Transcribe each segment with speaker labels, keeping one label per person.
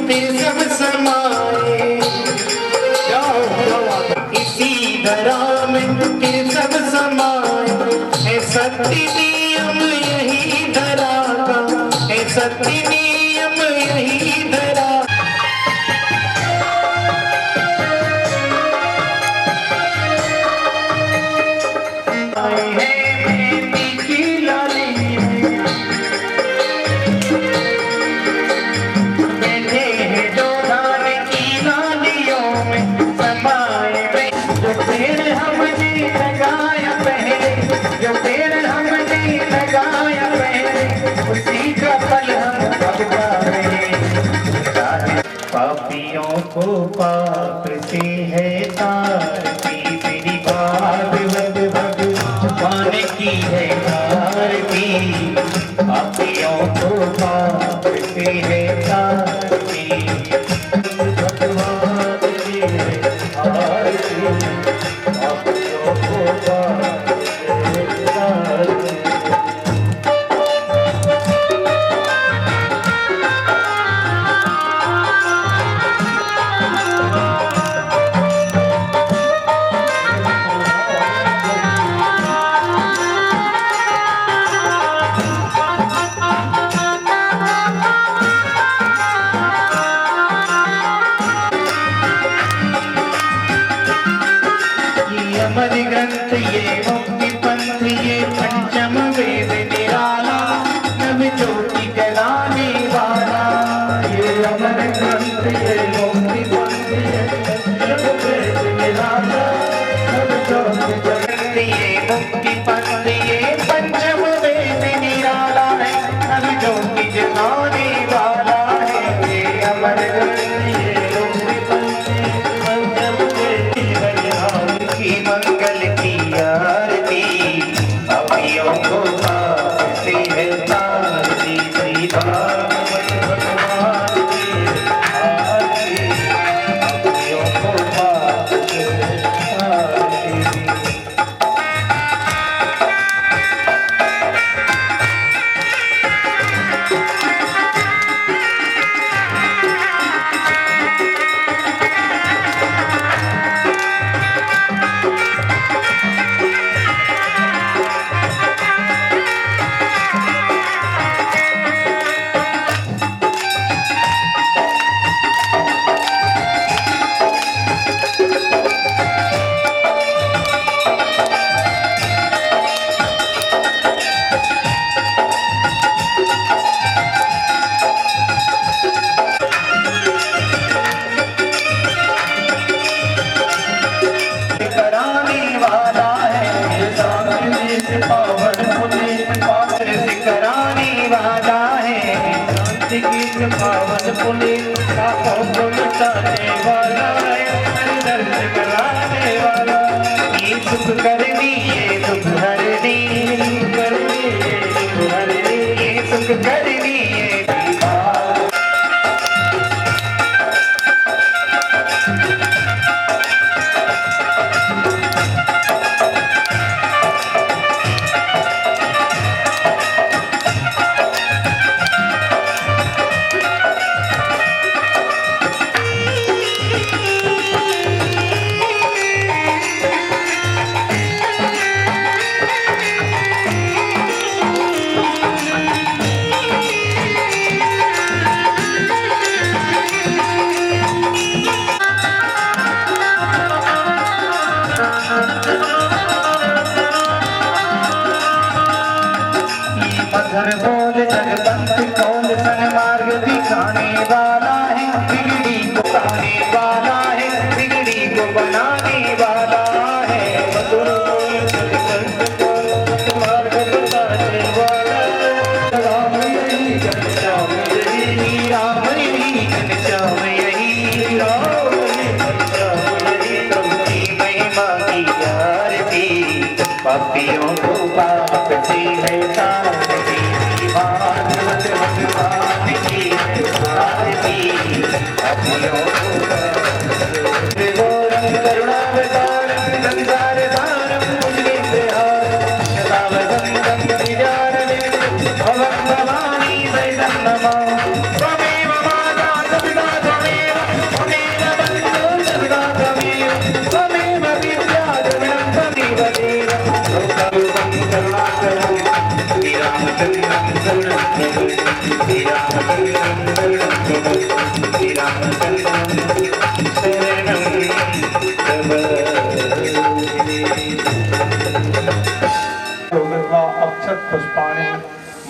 Speaker 1: पे सब समाए, इसी धरा में फिर सब समाए। है सत्य नियम यही धरा का, है सत्य नियम यही धरा। पापियों को पाप से है तारती, तेरी भागवत भगवान की है आरती। पापियों को पाप से है तारती, भगवान की है आरती। पापियों को पाप से है तारती। अमर ग्रंथ ये मुक्ति पंथ ये पंचम वेद निराला, नव ज्योति जलाने वाला। ये अमर ग्रंथ ये मुक्ति पंथ ये पंचम वेद निराला, नव ज्योति जलाने। ये मुक्ति पंथ ये पंचम वेद निराला है, नव ज्योति जलाने वाला है। ये अमर ग्रंथ ये मुक्ति पंथ ये पंचम वेद निराला की मंगल की आरती। पापियों को पाप से है तारती, श्री भागवत भगवान की आरती। पापियों को पाप से है तारती। पावन पुनीत पापों को मिटाने वाला है, दर्द कराने वाला। ये सुख करनी ये दुख हरनी, करनी ये दुख हरनी। ये सुख करनी ये मधुर बोल जगबंत कौन सन्मार्ग दिखाने वाला है, बिगड़ी को बनाने वाला है, बिगड़ी को बनाने वाला है। मधुर बोल जगबंत कौन सन्मार्ग बताने वाला है। राम यही घनश्याम यही, राम यही घनश्याम यही, राम यही घनश्याम यही। प्रभु की महिमा की आरती। पापियों को पाप से है तारती, भागवत भगवान की आरती। पापियों को घोरं करुणावतारं संसारसारं मुनिविहारं सदावसंतं गिरिजाननं भवं भवानी वैदं नमः। त्वमेव माता पिता श्री रामचंद्र शरणं प्रपद्ये।
Speaker 2: अक्षत पुष्पाणि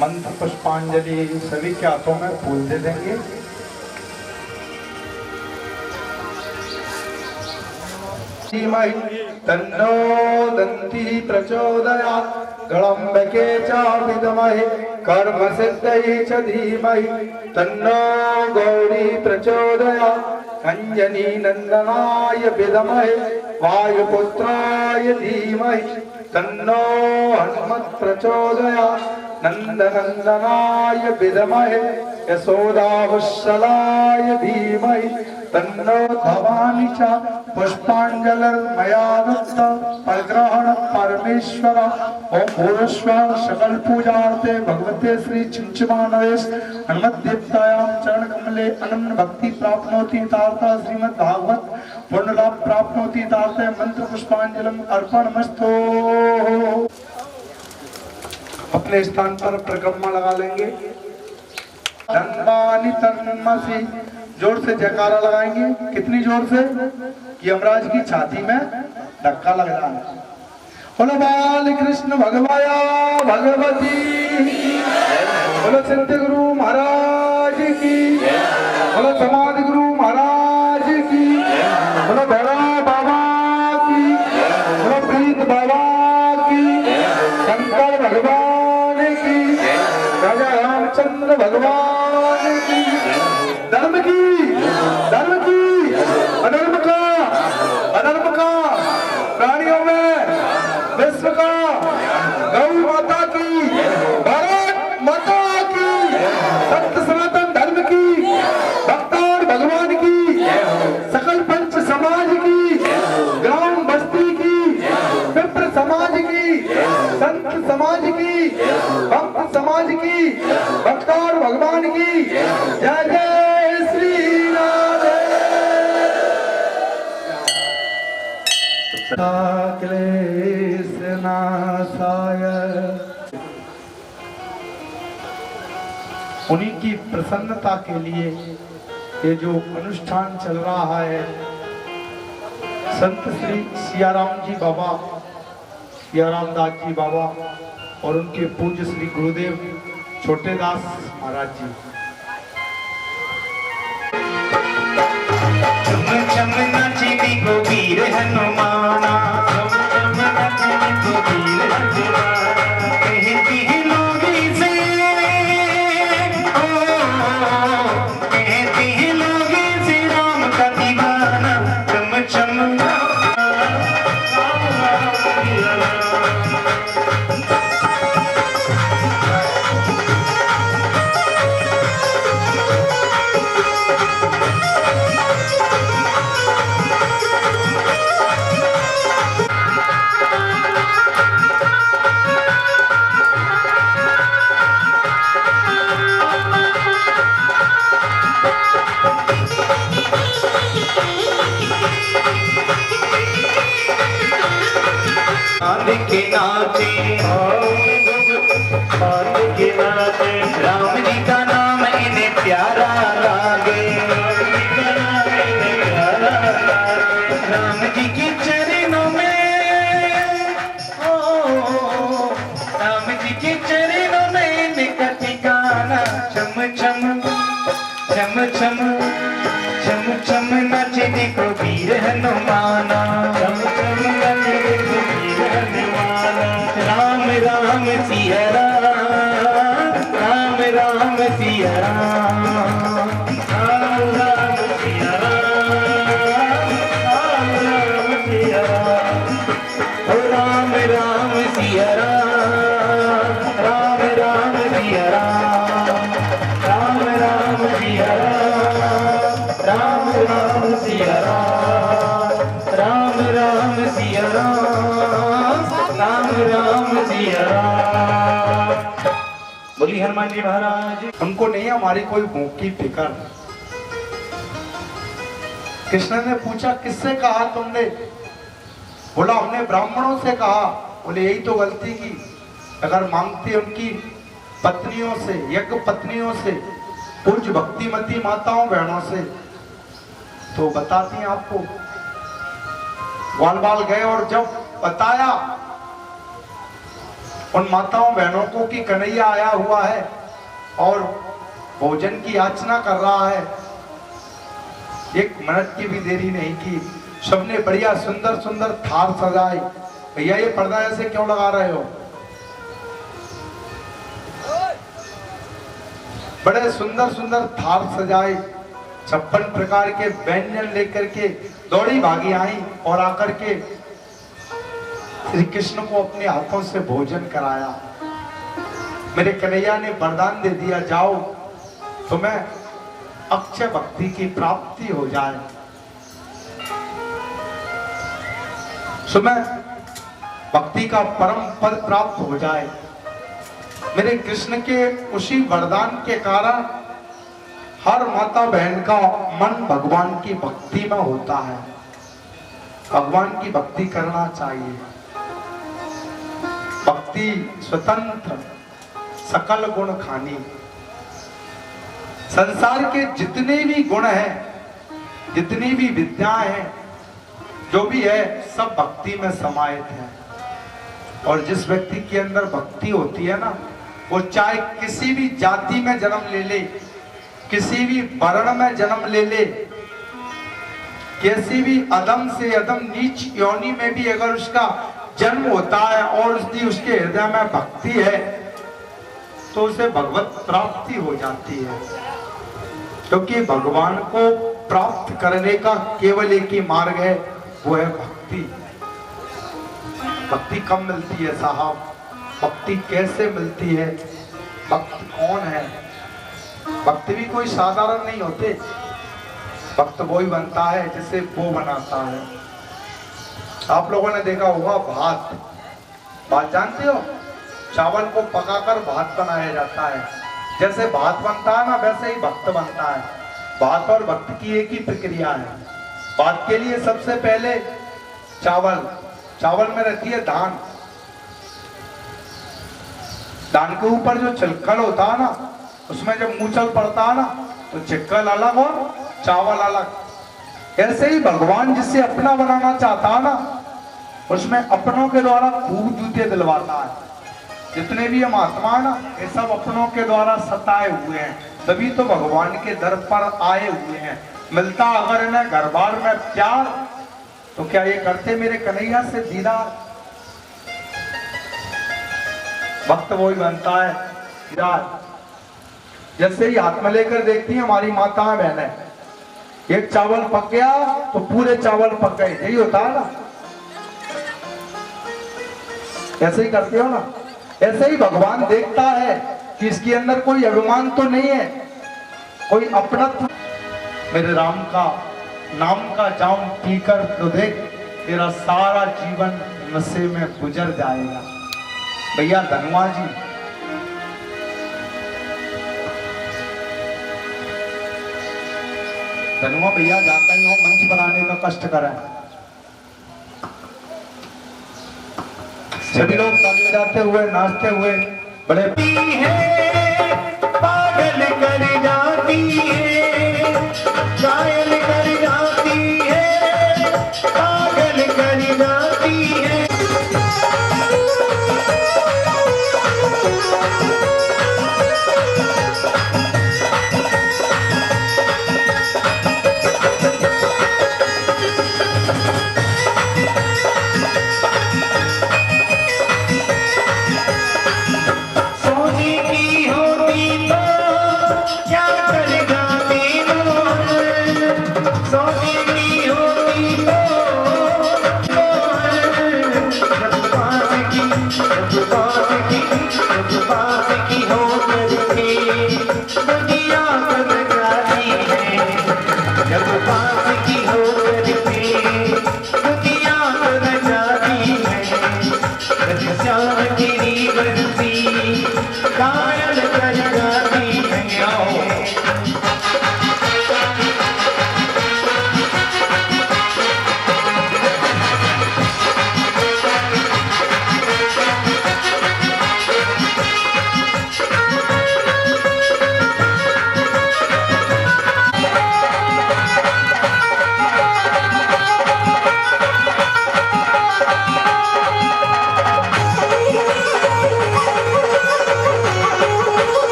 Speaker 2: मंत्र पुष्पांजलि सभी के हाथों में फूल दे देंगे। तन्नो दन्ती प्रचोदयात् गणम्बके च विद्महे कर्म सिद्धये च धीमहि तन्नो गौरी प्रचोदयात् अंजनी नंदनाय विद्महे वायुपुत्राय धीमहि तन्नो हनुमत् प्रचोदयात् नंदनंदनाय विद्महे यशोदावत्सलाय धीमहि तन्नो भवानी च पुष्पांजलिर्मया दत्ता परग्रहण परमेश्वर ओम भूर्श्व सकल पूजार्थे भगवते श्री चिंचमानवेश हनुमद्दीप्तायां चरण कमले अनन्य भक्ति प्राप्नोति तार्था श्रीमद् भागवत पूर्ण लाभ प्राप्नोति तार्थे मंत्र पुष्पांजलिम अर्पणमस्तु। अपने स्थान पर परिक्रमा लगा लेंगे। धन्वानि तन्मसि जोर से जयकारा लगाएंगे। कितनी जोर से कि यमराज की छाती में धक्का लग रहा है। बोलो बाल कृष्ण भगवाया भगवती, बोलो सिद्ध गुरु महाराज की, बोलो समाधि गुरु महाराज की, बोलो भैरव बाबा की, बोलो प्रीत बाबा की, शंकर भगवान की, राजा रामचंद्र भगवान की, धर्म की अधर्म का प्राणियों में विश्व का गौ माता की, भारत माता की, सत्य सनातन धर्म की, भक्तार भगवान की, सकल पंच समाज की, ग्राम बस्ती की, विप्र समाज की, संत समाज की, भक्त समाज की, भक्तार भगवान की जय जय श्री राधे। क्लेशनाशाय उन्हीं की प्रसन्नता के लिए ये जो अनुष्ठान चल रहा है, संत श्री सियाराम जी बाबा, सियाराम दास जी बाबा और उनके पूज्य श्री गुरुदेव छोटे दास महाराज जी।
Speaker 1: चम नाचिनी को वीर हनुमाना, चम नाचिनी को वीर हनुमाना, कहती है लोग इसे, ओ कहती है लोग इसे राम का दीवाना। चम चम के नाचे, के नाचे, राम जी का नाम इन्हें प्यारा लागे, राम जी के चरणों में, ओ राम जी के चरणों में इनका ठिकाना। चम चम चम चम चम चम नाचे देखो वीर हनुमाना, चम चम नाचे देखो वीर हनुमाना। राम राम सिया राम, राम राम सिया राम, राम राम सिया राम, राम राम सिया राम, ओ राम राम सिया राम, राम राम सिया राम, राम राम सिया राम, राम राम सिया राम, राम राम सिया राम, राम राम सिया राम। बोली हनुमान जी महाराज।
Speaker 2: हमको नहीं हमारी कोई भूख की फिक्र। कृष्ण ने पूछा किससे कहा तुमने? बोला हमने ब्राह्मणों से कहा। बोले यही तो गलती की, अगर मांगते उनकी पत्नियों से, यज्ञ पत्नियों से, पूज्य भक्तिमती माताओं बहनों से तो बताती हैं आपको। ग्वालवाल गए और जब बताया उन माताओं बहनों को कि कन्हैया आया हुआ है और भोजन की याचना कर रहा है, एक मिनट की भी देरी नहीं की, सबने बढ़िया सुंदर सुंदर थाल सजाए। भैया ये पर्दा ऐसे क्यों लगा रहे हो? बड़े सुंदर सुंदर थाल सजाए, 56 प्रकार के व्यंजन लेकर के दौड़ी भागी आई और आकर के श्री कृष्ण को अपने हाथों से भोजन कराया। मेरे कन्हैया ने वरदान दे दिया, जाओ तुम्हें अक्षय भक्ति की प्राप्ति हो जाए, तुम्हें भक्ति का परम पद प्राप्त हो जाए। मेरे कृष्ण के उसी वरदान के कारण हर माता बहन का मन भगवान की भक्ति में होता है। भगवान की भक्ति करना चाहिए। भक्ति स्वतंत्र सकल गुण खानी। संसार के जितने भी गुण हैं, जितनी भी विद्याएं हैं, जो भी है सब भक्ति में समाहित है। और जिस व्यक्ति के अंदर भक्ति होती है ना, वो चाहे किसी भी जाति में जन्म ले ले, किसी भी वर्ण में जन्म ले ले, कैसी भी अधम से अधम नीच योनि में भी अगर उसका जन्म होता है और उसके हृदय में भक्ति है तो उसे भगवत प्राप्ति हो जाती है। क्योंकि भगवान को प्राप्त करने का केवल एक ही मार्ग है, वो है भक्ति। भक्ति कब मिलती है साहब? भक्ति कैसे मिलती है? भक्त कौन है? भक्त भी कोई साधारण नहीं होते। भक्त वो ही बनता है जिसे वो बनाता है। आप लोगों ने देखा होगा भात जानते हो? चावल को पकाकर भात बनाया जाता है। जैसे भात बनता है ना, वैसे ही भक्त बनता है। भात और भक्त की एक ही प्रक्रिया है। भात के लिए सबसे पहले चावल में रहती है धान। धान के ऊपर जो छिलकल होता है ना, उसमें जब मूंचल पड़ता है ना, तो छिलकल अलग और चावल अलग। ऐसे ही भगवान जिससे अपना बनाना चाहता है ना, उसमें अपनों के द्वारा खूब जूते दिलवाता है। जितने भी हम आत्मा है ना, ये सब अपनों के द्वारा सताए हुए हैं, तभी तो भगवान के दर पर आए हुए हैं। मिलता अगर इन्हें घर बार में प्यार, तो क्या ये करते मेरे कन्हैया से दीदार? वक्त वो ही बनता है दीदार। जैसे ही हाथ में लेकर देखती है हमारी माताएं बहनें, एक चावल पक गया तो पूरे चावल पक गए, यही होता है ना? ऐसे ही करते हो ना? ऐसे ही भगवान देखता है कि इसके अंदर कोई अभिमान तो नहीं है, कोई अपनत्व। मेरे राम का नाम का जाम पीकर तो देख, तेरा सारा जीवन नशे में गुजर जाएगा। भैया धनवा जी, धनवा भैया जाता ही हो, मंच बनाने का कष्ट करें। सभी लोग ताली बजाते हुए, नाचते हुए, बड़े
Speaker 1: है पागल कर जाती है, घायल कर जाती है, पागल कर जाती है।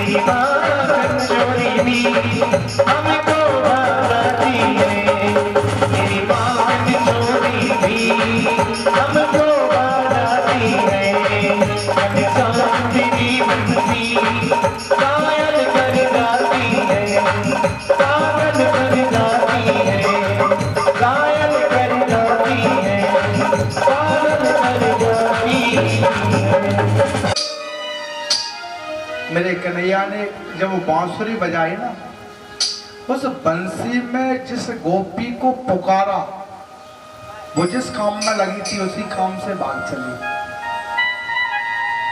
Speaker 1: मेरी माँ चोरी भी हमको बताती है, मेरी माँ चोरी भी हमको बताती है, कभी चांदनी बनती कायल कर जाती है, कायल कर जाती है, कायल कर जाती है, कायल कर जाती है।
Speaker 2: मेरे कन्हैया ने जब वो बांसुरी बजाई ना, उस बंसी में जिस गोपी को पुकारा, वो जिस काम में लगी थी उसी काम से भाग चली।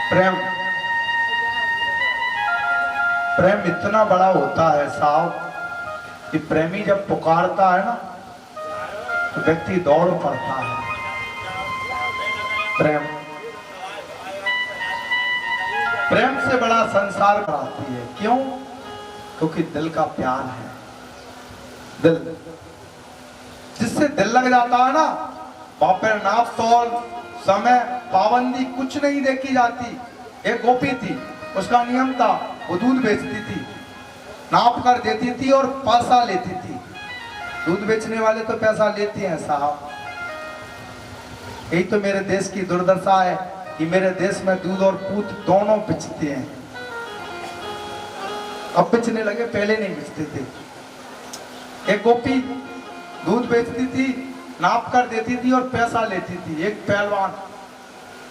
Speaker 2: प्रेम प्रेम इतना बड़ा होता है साहब कि प्रेमी जब पुकारता है ना तो व्यक्ति दौड़ पड़ता है। प्रेम प्रेम से बड़ा संसार कराती है। क्यों? क्योंकि दिल का प्यार है। दिल जिससे दिल लग जाता है ना, वहां पर नाप तौल समय पाबंदी कुछ नहीं देखी जाती। एक गोपी थी, उसका नियम था, वो दूध बेचती थी, नाप कर देती थी और पैसा लेती थी। दूध बेचने वाले तो पैसा लेते हैं साहब। यही तो मेरे देश की दुर्दशा है कि मेरे देश में दूध और पूत दोनों बेचते हैं। अब बेचने लगे, पहले नहीं बेचते थे। एक गोपी दूध बेचती थी, नाप कर देती थी और पैसा लेती थी। एक पहलवान,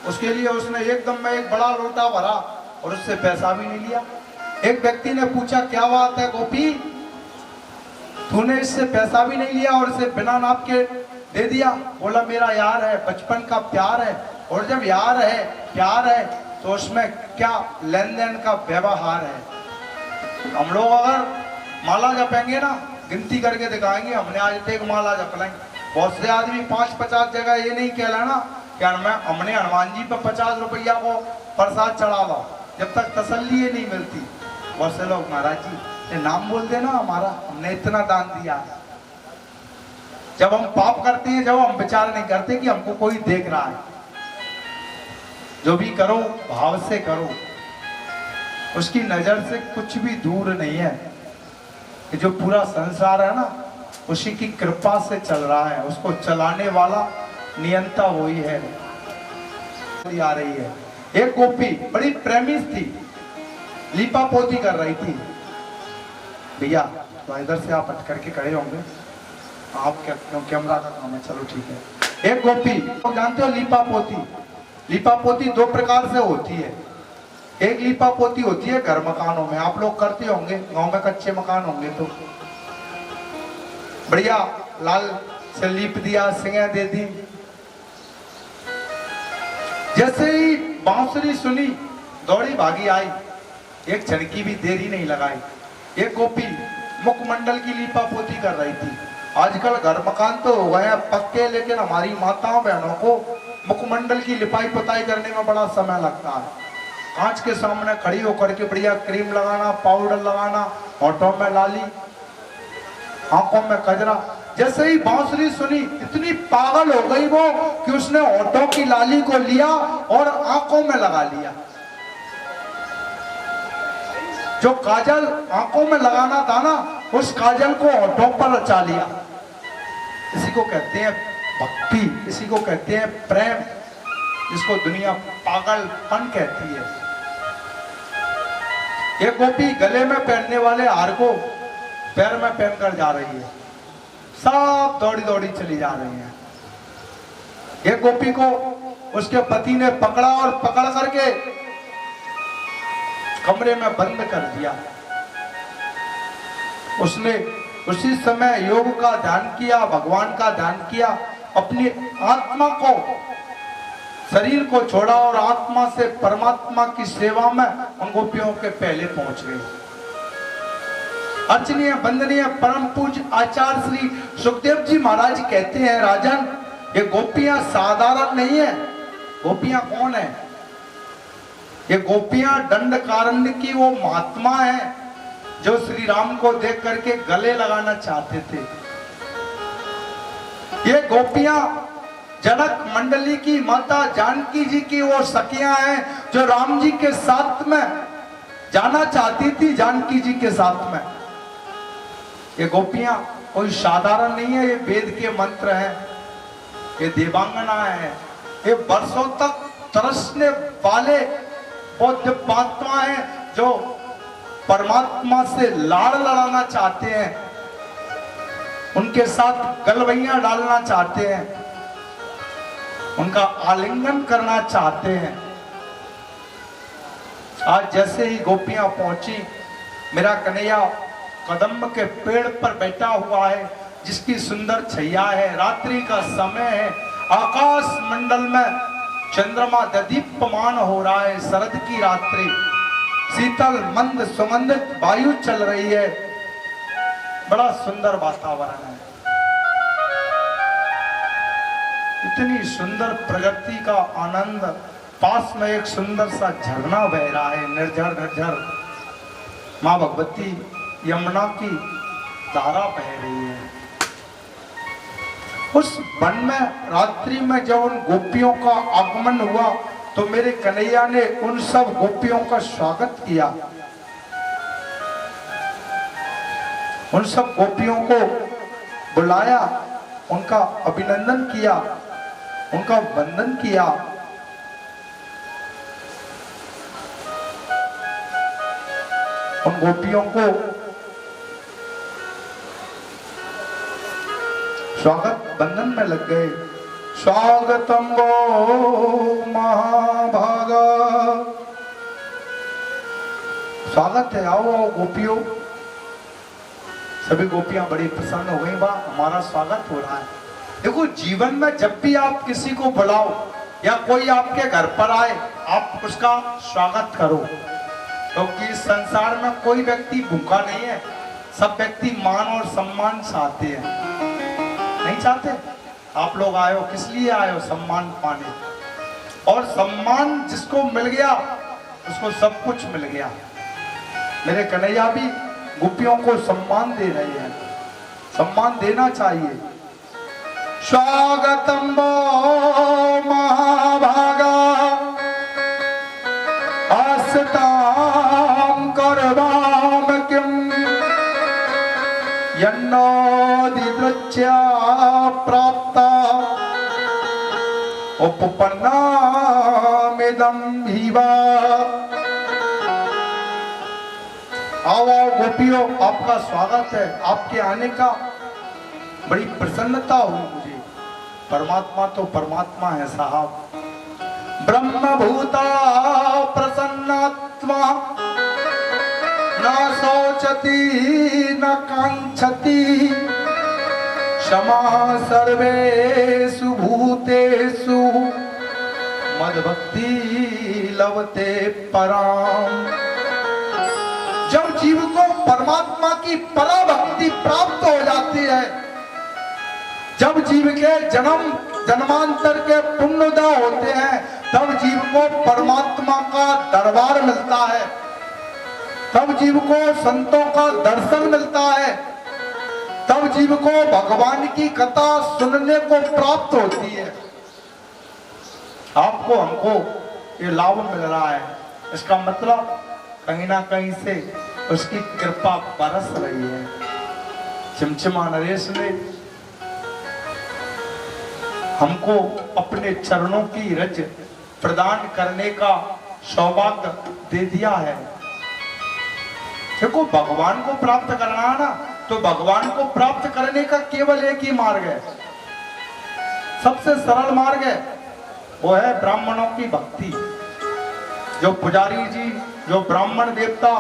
Speaker 2: उसके लिए उसने एकदम में एक बड़ा लोटा भरा और उससे पैसा भी नहीं लिया। एक व्यक्ति ने पूछा, क्या बात है गोपी, तूने इससे पैसा भी नहीं लिया और इसे बिना नाप के दे दिया? बोला, मेरा यार है, बचपन का प्यार है, और जब यार है, प्यार है, तो उसमें क्या लेन देन का व्यवहार है। हम लोग अगर माला जपेंगे ना, गिनती करके दिखाएंगे, हमने आज तक माला जप लेंगे। बहुत से आदमी 5-50 जगह ये नहीं कह लेना क्या हमने हनुमान जी पर 50 रुपया को प्रसाद चढ़ावा, जब तक तसल्ली ये नहीं मिलती। बहुत से लोग, महाराज जी ये नाम बोल देना हमारा, हमने इतना दान दिया। जब हम पाप करते हैं, जब हम विचार नहीं करते कि हमको कोई देख रहा है। जो भी करो भाव से करो, उसकी नजर से कुछ भी दूर नहीं है। कि जो पूरा संसार है ना, उसी की कृपा से चल रहा है, उसको चलाने वाला नियंता वही है। आ रही है एक गोपी, बड़ी प्रेमी थी, लीपा पोती कर रही थी। भैया तो इधर से आप हट करके खड़े होंगे, आप कैमरा का काम है, चलो ठीक है। एक गोपी, तो जानते हो लीपा पोती, लीपा पोती दो प्रकार से होती है। एक लीपा पोती होती है घर मकानों में, आप लोग करते होंगे, गांव में कच्चे मकान होंगे तो बढ़िया लाल से लीप दिया, सिंगे दे दी। जैसे ही बांसुरी सुनी, दौड़ी भागी आई, एक क्षण की भी देरी नहीं लगाई। एक गोपी मुखमंडल की लीपा पोती कर रही थी। आजकल घर मकान तो हो गए हैं पक्के, लेकिन हमारी माताओं बहनों को मुखमंडल की लिपाई पुताई करने में बड़ा समय लगता है। कांच के सामने खड़ी होकर के बढ़िया क्रीम लगाना, पाउडर लगाना, होठों में लाली, आंखों में कजरा। जैसे ही बांसुरी सुनी, इतनी पागल हो गई वो कि उसने होठों की लाली को लिया और आंखों में लगा लिया। जो काजल आंखों में लगाना था ना, उस काजल को होठों पर रचा लिया। इसी को कहते हैं भक्ति, इसी को कहते हैं प्रेम, जिसको दुनिया पागलपन कहती है। ये गोपी गले में पहनने वाले हार को पैर में पहनकर जा रही है। सब दौड़ी दौड़ी चली जा रही है। ये गोपी को उसके पति ने पकड़ा और पकड़ करके कमरे में बंद कर दिया। उसने उसी समय योग का ध्यान किया, भगवान का ध्यान किया, अपनी आत्मा को, शरीर को छोड़ा और आत्मा से परमात्मा की सेवा में उन गोपियों के पहले पहुंच गए। अर्चनीय वंदनीय परम पूज्य आचार्य श्री सुखदेव जी महाराज कहते हैं, राजन ये गोपियां साधारण नहीं है। गोपियां कौन है? ये गोपियां दंडकारण्य की वो महात्मा है जो श्री राम को देख करके गले लगाना चाहते थे। ये गोपियां जनक मंडली की माता जानकी जी की वो सखियां हैं जो राम जी के साथ में जाना चाहती थी जानकी जी के साथ में। ये गोपियां कोई साधारण नहीं है, ये वेद के मंत्र हैं, ये देवांगना है, ये वर्षों तक तरसने वाले वो दिव्यात्मा हैं जो परमात्मा से लाड़ लड़ाना चाहते हैं, उनके साथ गलवैया डालना चाहते हैं, उनका आलिंगन करना चाहते हैं। आज जैसे ही गोपियां पहुंची, मेरा कन्हैया कदम के पेड़ पर बैठा हुआ है, जिसकी सुंदर छैया है, रात्रि का समय है, आकाश मंडल में चंद्रमा दीप्यमान हो रहा है, शरद की रात्रि, शीतल मंद सुगंधित वायु चल रही है, बड़ा सुंदर वातावरण है। इतनी सुंदर प्रकृति का आनंद, पास में एक सुंदर सा झरना बह रहा है, निर्झर निर्झर माँ भगवती यमुना की धारा बह रही है। उस वन में रात्रि में जब उन गोपियों का आगमन हुआ तो मेरे कन्हैया ने उन सब गोपियों का स्वागत किया, उन सब गोपियों को बुलाया, उनका अभिनंदन किया, उनका वंदन किया। उन गोपियों को स्वागत बंधन में लग गए। स्वागतम वो महाभागा, स्वागत है, आओ आओ गोपियों। सभी गोपियां बड़ी प्रसन्न हो गई, वाह हमारा स्वागत हो रहा है। देखो जीवन में जब भी आप किसी को बुलाओ या कोई आपके घर पर आए, आप उसका स्वागत करो, क्योंकि इस संसार में कोई व्यक्ति भूखा नहीं है, सब व्यक्ति मान और सम्मान चाहते हैं। नहीं चाहते? आप लोग आए हो किस लिए आए हो? सम्मान पाने, और सम्मान जिसको मिल गया उसको सब कुछ मिल गया। मेरे कन्हैया भी गोपियों को सम्मान दे रहे हैं, सम्मान देना चाहिए। स्वागतम वो महाभागा आस्ताम करवाम किम यन्नादिदृच्या प्राप्ता उपपन्नामिदं भीवा। आओ आओ गोपियों, आपका स्वागत है, आपके आने का बड़ी प्रसन्नता हुई मुझे। परमात्मा तो परमात्मा है साहब, ब्रह्म भूता प्रसन्नात्मा, न शोचति न कांक्षति, क्षमा सर्वेषु भूतेषु, मद्भक्ति लभते पराम। जब जीव को परमात्मा की पराभक्ति प्राप्त हो जाती है, जब जीव के जन्म जन्मांतर के पुण्योदय होते हैं, तब जीव को परमात्मा का दरबार मिलता है, तब जीव को संतों का दर्शन मिलता है, तब जीव को भगवान की कथा सुनने को प्राप्त होती है। आपको हमको ये लाभ मिल रहा है, इसका मतलब कहीं ना कहीं से उसकी कृपा बरस रही है। चिमचिमा नरेश ने हमको अपने चरणों की रज प्रदान करने का सौभाग्य दे दिया है। देखो भगवान को प्राप्त करना है ना, तो भगवान को प्राप्त करने का केवल एक ही मार्ग है, सबसे सरल मार्ग है, वो है ब्राह्मणों की भक्ति। जो पुजारी जी, जो ब्राह्मण देवता,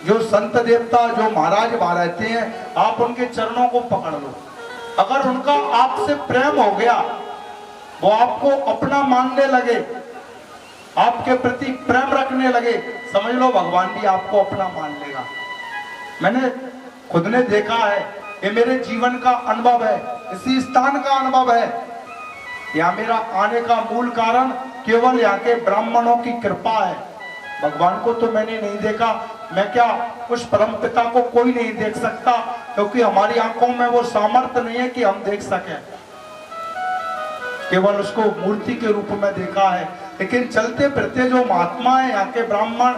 Speaker 2: जो संत देवता, जो महाराज वहां रहते हैं, आप उनके चरणों को पकड़ लो। अगर उनका आपसे प्रेम हो गया, वो आपको अपना मानने लगे, आपके प्रति प्रेम रखने लगे, समझ लो भगवान भी आपको अपना मान लेगा। मैंने खुद ने देखा है, ये मेरे जीवन का अनुभव है, इसी स्थान का अनुभव है। यहाँ मेरा आने का मूल कारण केवल यहाँ के ब्राह्मणों की कृपा है। भगवान को तो मैंने नहीं देखा, मैं क्या उस परम पिता को कोई नहीं देख सकता, क्योंकि हमारी आंखों में वो सामर्थ्य नहीं है कि हम देख सकें, केवल उसको मूर्ति के रूप में देखा है। लेकिन चलते फिरते जो महात्मा है, यहाँ के ब्राह्मण,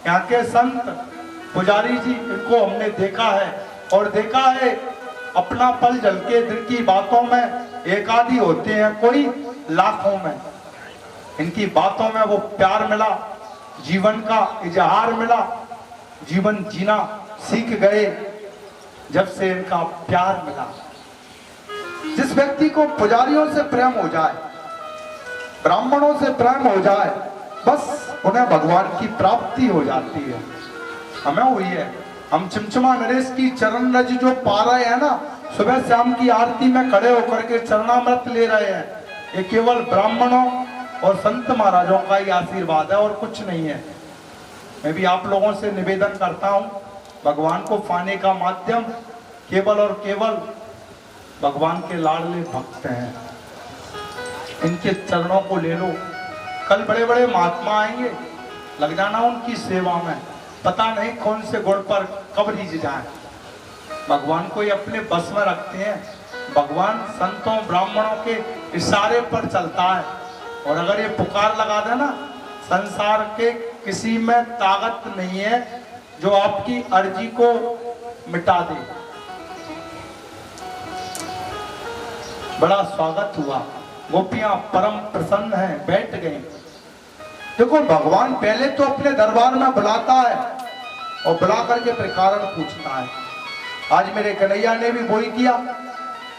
Speaker 2: यहाँ के संत पुजारी जी, इनको हमने देखा है और देखा है अपना पल जल के दिल की बातों में एक आधी होते हैं, कोई लाखों में। इनकी बातों में वो प्यार मिला, जीवन का इजहार मिला, जीवन जीना सीख गए जब से इनका प्यार मिला। जिस व्यक्ति को पुजारियों से प्रेम हो जाए, ब्राह्मणों से प्रेम हो जाए, बस उन्हें भगवान की प्राप्ति हो जाती है। हमें हुई है। हम चमचमा नरेश की चरण रज जो पा रहे हैं ना, सुबह शाम की आरती में खड़े होकर के चरणामृत ले रहे हैं, ये केवल ब्राह्मणों और संत महाराजों का ही आशीर्वाद है और कुछ नहीं है। मैं भी आप लोगों से निवेदन करता हूं, भगवान को पाने का माध्यम केवल और केवल भगवान के लाडले भक्त हैं। इनके चरणों को ले लो। कल बड़े बड़े महात्मा आएंगे, लग जाना उनकी सेवा में। पता नहीं कौन से गुण पर कब रीझ जाए। भगवान को ये अपने बस में रखते हैं। भगवान संतों ब्राह्मणों के इशारे पर चलता है, और अगर ये पुकार लगा देना, संसार के किसी में ताकत नहीं है जो आपकी अर्जी को मिटा दे। बड़ा स्वागत हुआ, गोपियां परम प्रसन्न हैं, बैठ गई। देखो, भगवान पहले तो अपने दरबार में बुलाता है और बुला करके फिर कारण पूछता है। आज मेरे कन्हैया ने भी वही किया,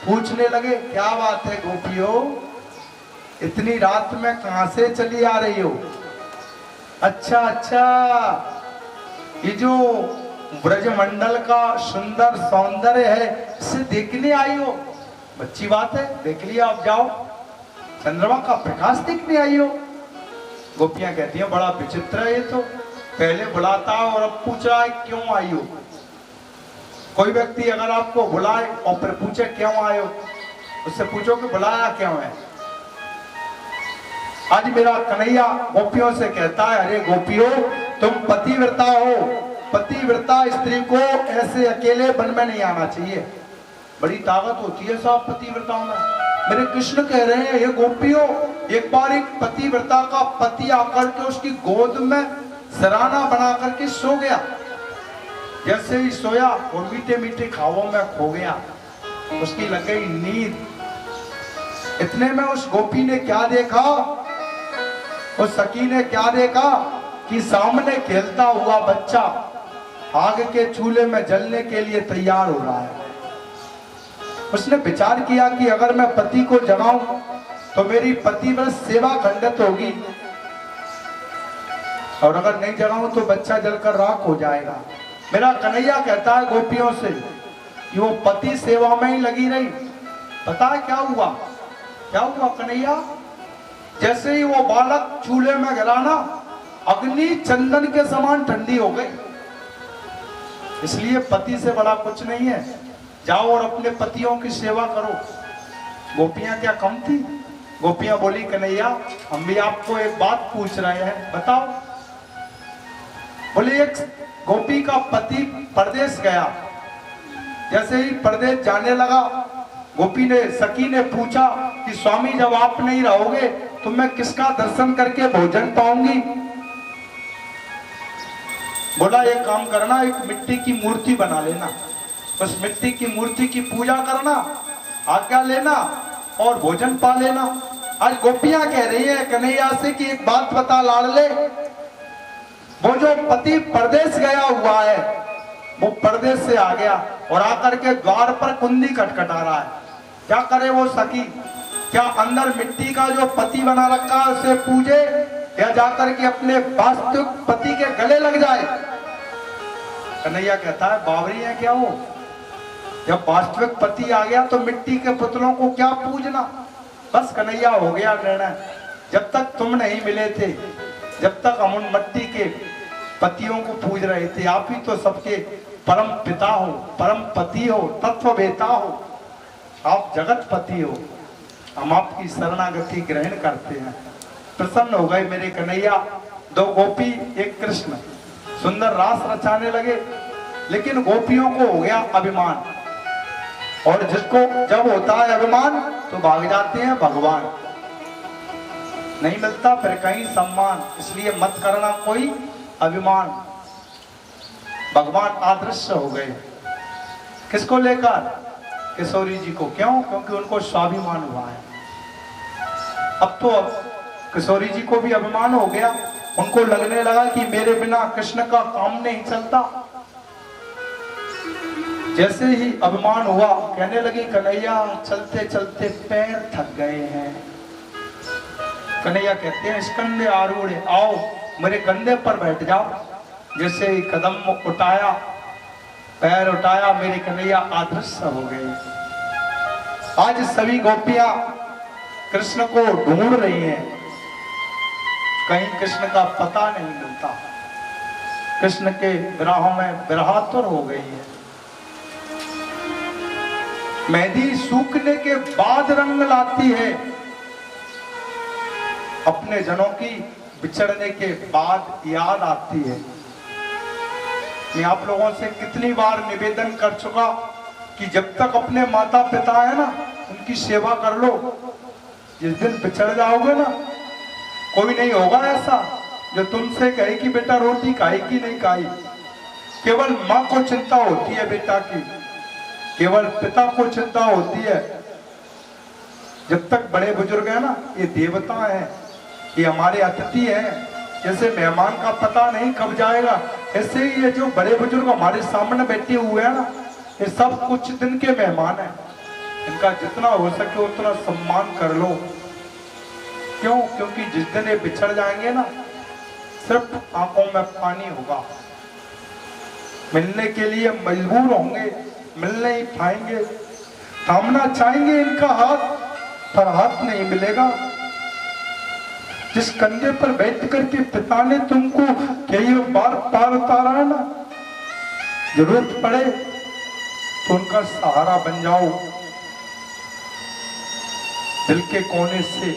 Speaker 2: पूछने लगे, क्या बात है गोपियों, इतनी रात में कहां से चली आ रही हो? अच्छा अच्छा, ये जो ब्रजमंडल का सुंदर सौंदर्य है, इसे देखने आई हो? अच्छी बात है, देख लिया, अब जाओ। चंद्रमा का प्रकाश देखने आई हो? गोपियां कहती हैं, बड़ा विचित्र है ये तो, पहले बुलाता और अब पूछ रहा है क्यों आई हो। कोई व्यक्ति अगर आपको बुलाए और फिर पूछे क्यों आए हो, उससे पूछो कि बुलाया क्यों है। आज मेरा कन्हैया गोपियों से कहता है, अरे गोपियों, तुम पतिव्रता हो, पतिव्रता स्त्री को ऐसे अकेले वन में नहीं आना चाहिए। बड़ी ताकत होती है साहब पतिव्रताओं में। मेरे कृष्ण कह रहे हैं, ये गोपियों, एक बार एक पतिव्रता का पति आकर के उसकी गोद में सराहना बना करके सो गया। जैसे ही सोया वो मीठे मीठे खावों में खो गया, उसकी लग गई नींद। इतने में उस गोपी ने क्या देखा, उस सखी ने क्या देखा कि सामने खेलता हुआ बच्चा आग के चूल्हे में जलने के लिए तैयार हो रहा है। उसने विचार किया कि अगर मैं पति को जगाऊं तो मेरी पतिव्रत सेवा खंडित होगी, और अगर नहीं जगाऊं तो बच्चा जलकर राख हो जाएगा। मेरा कन्हैया कहता है गोपियों से कि वो पति सेवा में ही लगी रही। पता है क्या हुआ? क्या हुआ कन्हैया? जैसे ही वो बालक चूल्हे में गिरा ना, अग्नि चंदन के समान ठंडी हो गई। इसलिए पति से बड़ा कुछ नहीं है, जाओ और अपने पतियों की सेवा करो। गोपियां क्या कम थी? गोपियां बोली, कन्हैया हम भी आपको एक बात पूछ रहे हैं, बताओ। बोले, एक गोपी का पति परदेश गया। जैसे ही परदेश जाने लगा, गोपी ने, सखी ने पूछा कि स्वामी जब आप नहीं रहोगे तो मैं किसका दर्शन करके भोजन पाऊंगी? बोला, एक काम करना, एक मिट्टी की मूर्ति बना लेना, उस मिट्टी की मूर्ति की पूजा करना, आज्ञा लेना और भोजन पा लेना। आज गोपियां कह रही है कन्हैया से कि एक बात बता लाडले, वो जो पति परदेश गया हुआ है, वो परदेश से आ गया और आकर के द्वार पर कुंडी खटखटा रहा है। क्या करे वो सखी? क्या अंदर मिट्टी का जो पति बना रखा है उसे पूजे, या जाकर के अपने वास्तविक पति के गले लग जाए? कन्हैया कहता है, बावरी है क्या वो? जब वास्तविक पति आ गया तो मिट्टी के पुतलों को क्या पूजना। बस कन्हैया हो गया निर्णय, जब तक तुम नहीं मिले थे, जब तक हम उन मिट्टी के पतियों को पूज रहे थे, आप ही तो सबके परम पिता हो, परम पति हो, तत्ववेता हो, आप जगत पति हो। हम आपकी शरणागति ग्रहण करते हैं। प्रसन्न हो गए मेरे कन्हैया। दो गोपी एक कृष्ण सुंदर रास रचाने लगे, लेकिन गोपियों को हो गया अभिमान, और जिसको जब होता है अभिमान तो भाग जाते हैं भगवान। नहीं मिलता फिर कहीं सम्मान, इसलिए मत करना कोई अभिमान, भगवान अदृश्य हो गए। किसको लेकर? किशोरी जी को। क्यों? क्योंकि उनको स्वाभिमान हुआ है। अब तो किशोरी जी को भी अभिमान हो गया, उनको लगने लगा कि मेरे बिना कृष्ण का काम नहीं चलता। जैसे ही अभिमान हुआ, कहने लगी कन्हैया चलते चलते पैर थक गए हैं। कन्हैया कहते हैं स्कंदे आरूढ़, आओ मेरे कंधे पर बैठ जाओ। जैसे ही कदम उठाया, पैर उठाया, मेरे कन्हैया अदृश्य हो गए। आज सभी गोपियां कृष्ण को ढूंढ रही हैं, कहीं कृष्ण का पता नहीं मिलता। कृष्ण के विरह में विरहातुर हो गई है। मेहंदी सूखने के बाद रंग लाती है, अपने जनों की बिछड़ने के बाद याद आती है। मैं आप लोगों से कितनी बार निवेदन कर चुका कि जब तक अपने माता पिता है ना, उनकी सेवा कर लो। जिस दिन बिछड़ जाओगे ना, कोई नहीं होगा ऐसा जो तुमसे कहे कि बेटा रोटी खाई कि नहीं खाई। केवल माँ को चिंता होती है बेटा की, केवल पिता को चिंता होती है। जब तक बड़े बुजुर्ग है ना, ये देवता है, ये हमारे अतिथि हैं। जैसे मेहमान का पता नहीं कब जाएगा, ऐसे ही ये जो बड़े बुजुर्ग हमारे सामने बैठे हुए हैं ना, ये सब कुछ दिन के मेहमान हैं। इनका जितना हो सके उतना सम्मान कर लो। क्यों? क्योंकि जिस दिन ये बिछड़ जाएंगे ना, सिर्फ आंखों में पानी होगा। मिलने के लिए मजबूर होंगे, मिल नहीं पाएंगे, थामना चाहेंगे इनका हाथ, पर हाथ नहीं मिलेगा। जिस कंधे पर बैठ करके पिता ने तुमको कई बार पार उतारा है ना, जरूरत पड़े तो उनका सहारा बन जाओ। दिल के कोने से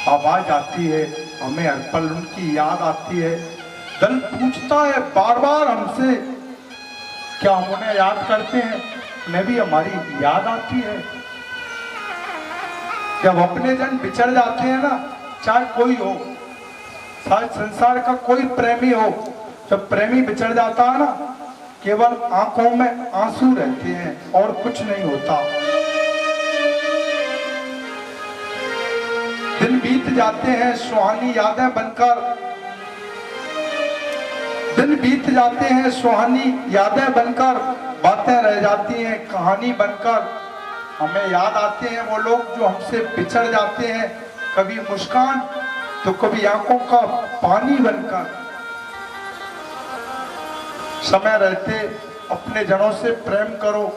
Speaker 2: आवाज आती है, हमें हर पल उनकी याद आती है। दिल पूछता है बार बार हमसे, क्या हम उन्हें याद करते हैं? उन्हें भी हमारी याद आती है। जब अपने जन बिछड़ जाते हैं ना, चाहे कोई हो, चाहे संसार का कोई प्रेमी हो, जब प्रेमी बिछड़ जाता है ना, केवल आंखों में आंसू रहते हैं और कुछ नहीं होता। दिन बीत जाते हैं सुहानी यादें बनकर, दिन बीत जाते हैं सुहानी यादें बनकर, बातें रह जाती हैं कहानी बनकर। हमें याद आते हैं वो लोग जो हमसे बिछड़ जाते हैं, कभी मुस्कान तो कभी आंखों का पानी बनकर। समय रहते अपने जनों से प्रेम करो।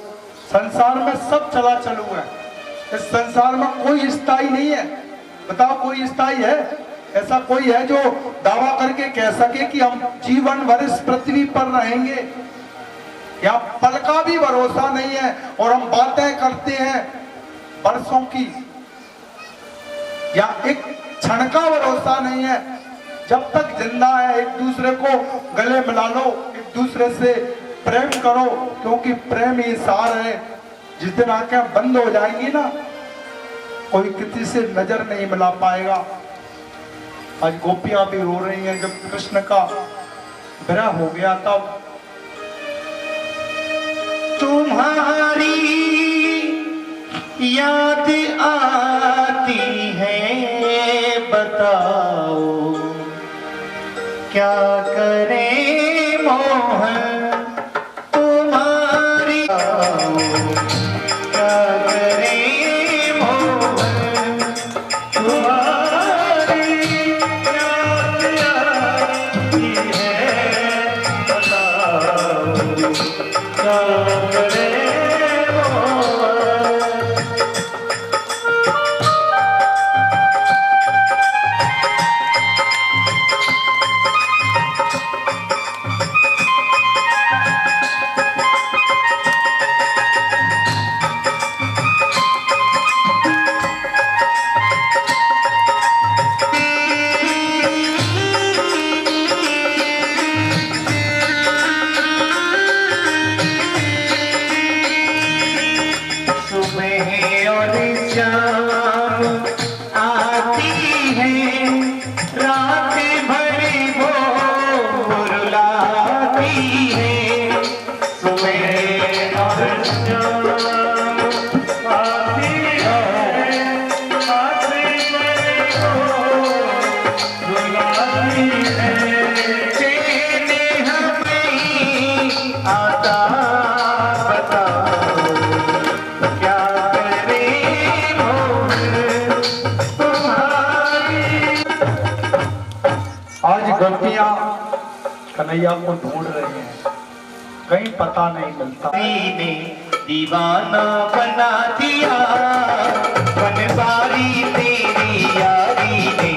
Speaker 2: संसार में सब चला चलू है, इस संसार में कोई स्थायी नहीं है। बताओ कोई स्थायी है? ऐसा कोई है जो दावा करके कह सके कि हम जीवन भर इस पृथ्वी पर रहेंगे? या पल का भी भरोसा नहीं है, और हम बातें करते हैं वर्षों की, या एक क्षण का भरोसा नहीं है। जब तक जिंदा है एक दूसरे को गले मिला लो, एक दूसरे से प्रेम करो, क्योंकि प्रेम ही सार है। जिस दिन आंखें बंद हो जाएंगी ना, कोई किसी से नजर नहीं मिला पाएगा। आज गोपियां भी रो रही हैं, जब कृष्ण का विरह हो गया तब।
Speaker 1: तुम्हारी याद आती है, बताओ क्या करें मोहन, तुम्हारी क्या करें मोहन, तुम्हारी याद आती है, बताओ क्या करें मोहन। आती है सुबह और शाम आती है, आती है बुलाती है, कहने हमें आता बताओ क्या करे मोर तुम्हारी।
Speaker 2: आज गोपियां कन्हैया को ढूंढ रहे हैं, कहीं पता नहीं मिलता।
Speaker 1: ने दीवाना बना दिया, बनवारी तेरी यारी ने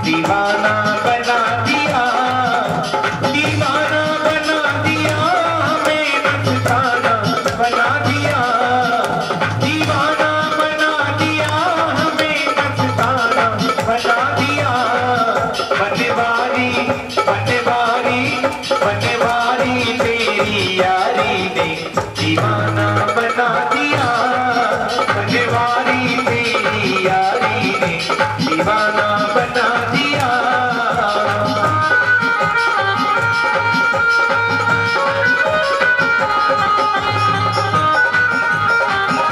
Speaker 1: दीवाना बना दिया, दीवाना बना दिया, हमें मस्ताना बना दिया, दीवाना बना दिया, हमें मस्ताना बना दिया, बनवारी बनवारी बनवारी तेरी यारी ने दीवाना बना दिया, बनवारी तेरी यारी ने दीवाना बना दिया।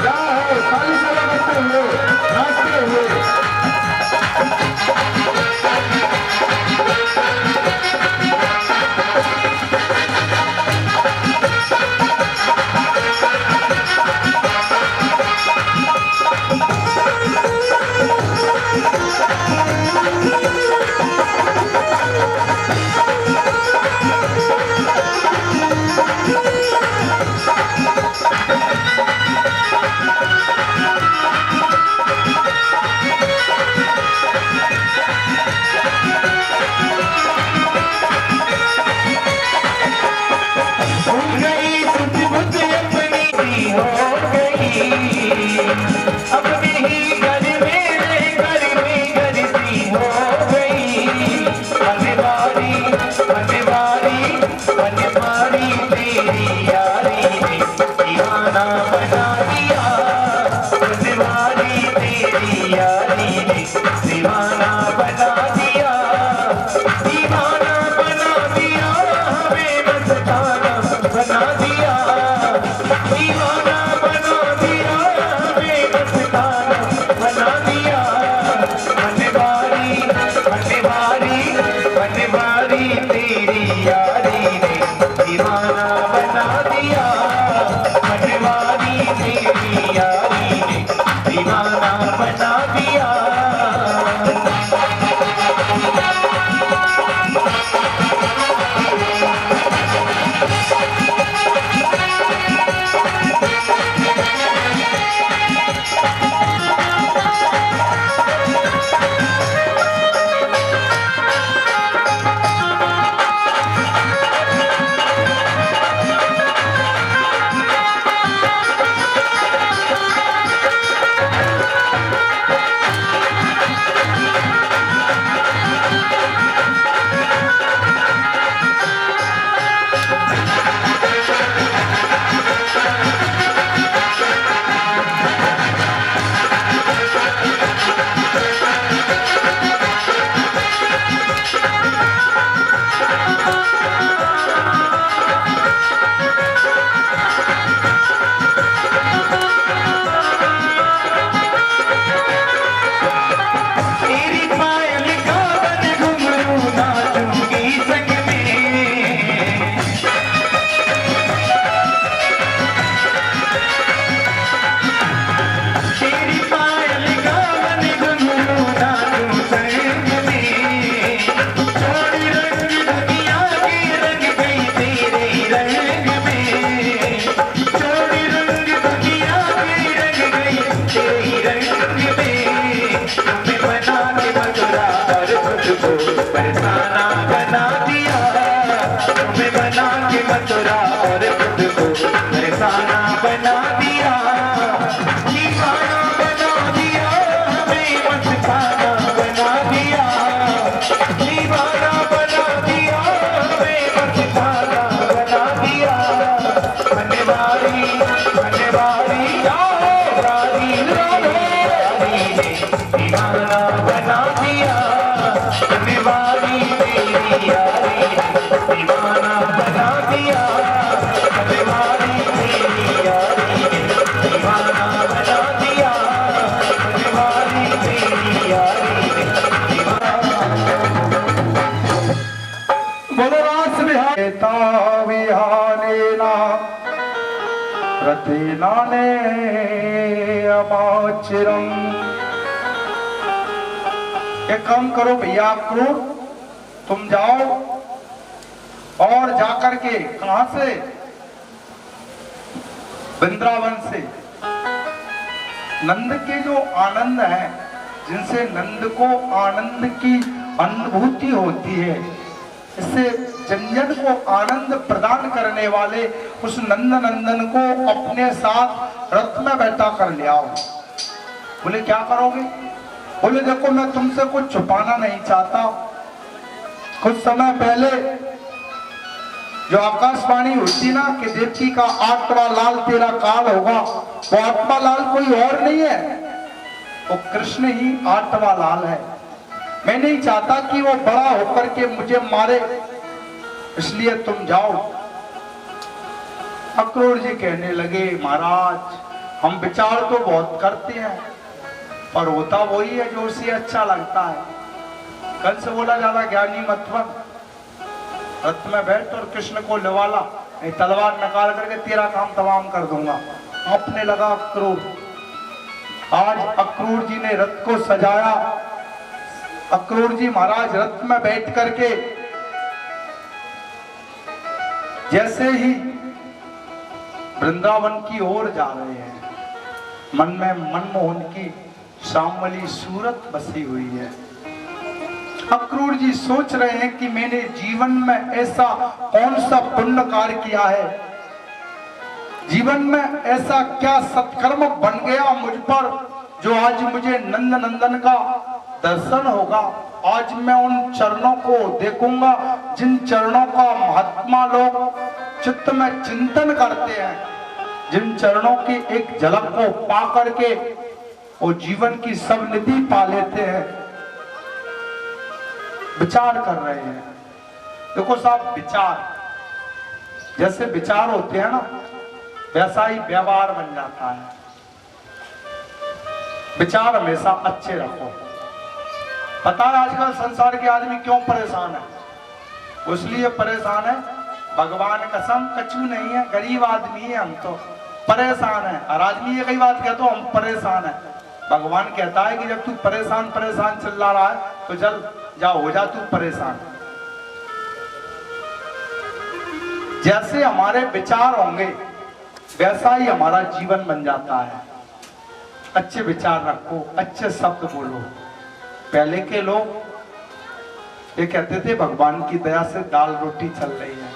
Speaker 2: जाओ ताली से बजाते हुए, नाचते हुए।
Speaker 1: भूल गई तुझ मुझे अपनी हो गई, अपने ही घर मेरे घर में गरीबी हो गई, बनवारी बनवारी बनवारी तेरी यारी ने दीवाना बना दिया, बनवारी तेरी यारी ने दीवाना बना दिया, दीवाना बना दिया, हमें मस्ताना बना दिया, दीवाना बना दिया, हमें मस्ताना बना दिया, बनवारी बनवारी बनवारी तेरी यारी ने दीवाना बना दिया, बनवारी तेरी यारी ने दीवाना बना दिया। तेरी पायल का बन घुंघरू नाचूंगी संग में, तेरी पायल का बन घुंघरू नाचूं संग में, छोड़ी रंग दुनिया के रंग गई तेरे रंग में, छोड़ी रंग दुनिया के रंग गई तेरे रंग में, तुम्हें बना के मथुरा और खुद को बरसाना बना दिया, तुम्हें बना के मथुरा और खुद को बरसाना बना दिया, दीवाना बना दिया, हमें मस्ताना बना दिया, दीवाना बना दिया, हमें मस्ताना बना दिया, बनवारी बनवारी रानी ने दीवाना बना दिया, बनवारी तेरी यारी ने दीवाना बना दिया, बीमारी तेरी यारी ने दीवाना बना दिया, बीमारी तेरी यारी ने
Speaker 2: बोलो रास विहाने ना रतिनाने अमाचिरम। एक काम करो भैया क्रूर, तुम जाओ और जाकर के कहां से, वृंदावन से नंद के जो आनंद है, जिनसे नंद को आनंद की अनुभूति होती है, इससे जन को आनंद प्रदान करने वाले उस नंद नंदन को अपने साथ रथ में बैठा कर ले आओ। बोले क्या करोगे? बोले देखो मैं तुमसे कुछ छुपाना नहीं चाहता। कुछ समय पहले जो आकाशवाणी होती ना कि देवकी का 8वां लाल तेरा काल होगा, वो 8वां लाल कोई और नहीं है, वो कृष्ण ही 8वां लाल है। मैं नहीं चाहता कि वो बड़ा होकर के मुझे मारे, इसलिए तुम जाओ। अक्रूर जी कहने लगे महाराज हम विचार तो बहुत करते हैं, पर होता वही है जो उसे अच्छा लगता है। कल से बोला ज्यादा ज्ञानी मत बन, रथ में बैठ और कृष्ण को लवाला, नहीं तलवार निकाल करके तेरा काम तमाम कर दूंगा। आपने लगा अक्रूर। आज अक्रूर जी ने रथ को सजाया। अक्रूर जी महाराज रथ में बैठ करके जैसे ही वृंदावन की ओर जा रहे हैं, मन में मनमोहन की श्यामली सूरत बसी हुई है। अक्रूर जी सोच रहे हैं कि मैंने जीवन में ऐसा कौन सा पुण्य कार्य किया है, जीवन में ऐसा क्या सत्कर्म बन गया मुझ पर जो आज मुझे नंद नंदन का दर्शन होगा। आज मैं उन चरणों को देखूंगा जिन चरणों का महात्मा लोग चित्त में चिंतन करते हैं, जिन चरणों की एक झलक को पा करके वो जीवन की सब निधि पा लेते हैं। विचार कर रहे हैं। देखो साहब, विचार जैसे विचार होते हैं ना, वैसा ही व्यवहार बन जाता है। विचार हमेशा अच्छे रखो। पता है आजकल संसार के आदमी क्यों परेशान है? इसलिए परेशान है, भगवान कसम कछु नहीं है, गरीब आदमी है हम तो परेशान है। और आदमी ये कई बात कहते हो हम परेशान है। भगवान कहता है कि जब तू परेशान परेशान चिल्ला रहा है तो चल जा, हो जा तू परेशान। जैसे हमारे विचार होंगे वैसा ही हमारा जीवन बन जाता है। अच्छे विचार रखो, अच्छे शब्द बोलो। पहले के लोग ये कहते थे भगवान की दया से दाल रोटी चल रही है,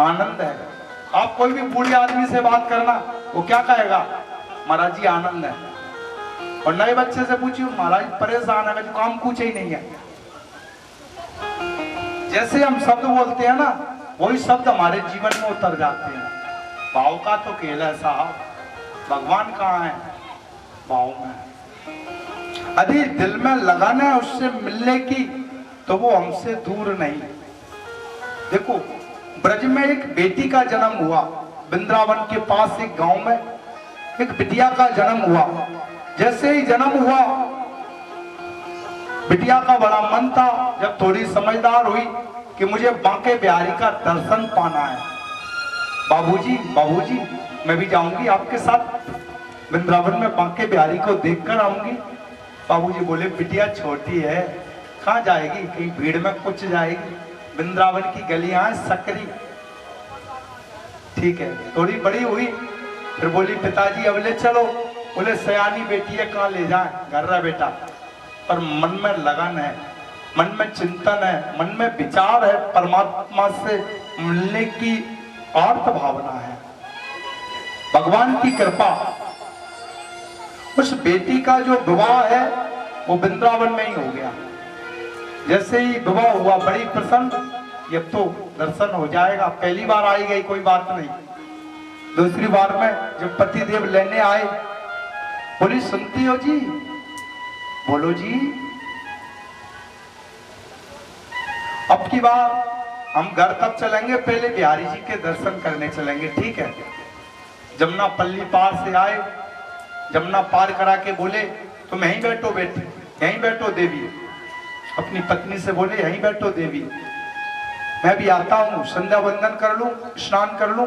Speaker 2: आनंद है। आप कोई भी बूढ़े आदमी से बात करना, वो क्या कहेगा? महाराज जी आनंद है। और नए बच्चे से पूछिए, महाराज परेशान है, जो काम कुछ ही नहीं है। जैसे हम शब्द बोलते हैं ना, वही शब्द हमारे जीवन में उतर जाते हैं। भाव का तो खेल है साहब, भगवान कहाँ है? भाव में। यदि दिल में लगाना है उससे मिलने की, तो वो हमसे दूर नहीं। देखो ब्रज में एक बेटी का जन्म हुआ, वृंदावन के पास एक गांव में एक बिटिया का जन्म हुआ। जैसे ही जन्म हुआ, बिटिया का बड़ा मन था, जब थोड़ी समझदार हुई कि मुझे बांके बिहारी का दर्शन पाना है। बाबूजी बाबूजी मैं भी जाऊंगी आपके साथ वृंदावन में, बांके बिहारी को देखकर आऊंगी। बाबूजी बोले बिटिया छोटी है, कहाँ जाएगी, कहीं भीड़ में कुछ जाएगी, वृंदावन की गलियां हैं सकरी। ठीक है, थोड़ी बड़ी हुई फिर बोली पिताजी अब ले चलो। बोले सयानी बेटी है, कहाँ ले जाए, घर रहा बेटा। पर मन में लगन है, मन में चिंतन है, मन में विचार है, परमात्मा से मिलने की आर्त भावना है। भगवान की कृपा, उस बेटी का जो विवाह है वो वृंदावन में ही हो गया। जैसे ही विवाह हुआ, बड़ी प्रसन्न, अब तो दर्शन हो जाएगा। पहली बार आई गई कोई बात नहीं, दूसरी बार में जब पतिदेव लेने आए, बोली सुनती हो जी? बोलो जी। अब की बार हम घर तब चलेंगे, पहले बिहारी जी के दर्शन करने चलेंगे, ठीक है। जमुना पल्ली पार से आए, जमुना पार करा के बोले तुम यहीं बैठो बेटी, यहीं बैठो देवी। अपनी पत्नी से बोले यहीं बैठो देवी, मैं भी आता हूँ, संध्या वंदन कर लूं, स्नान कर लूं।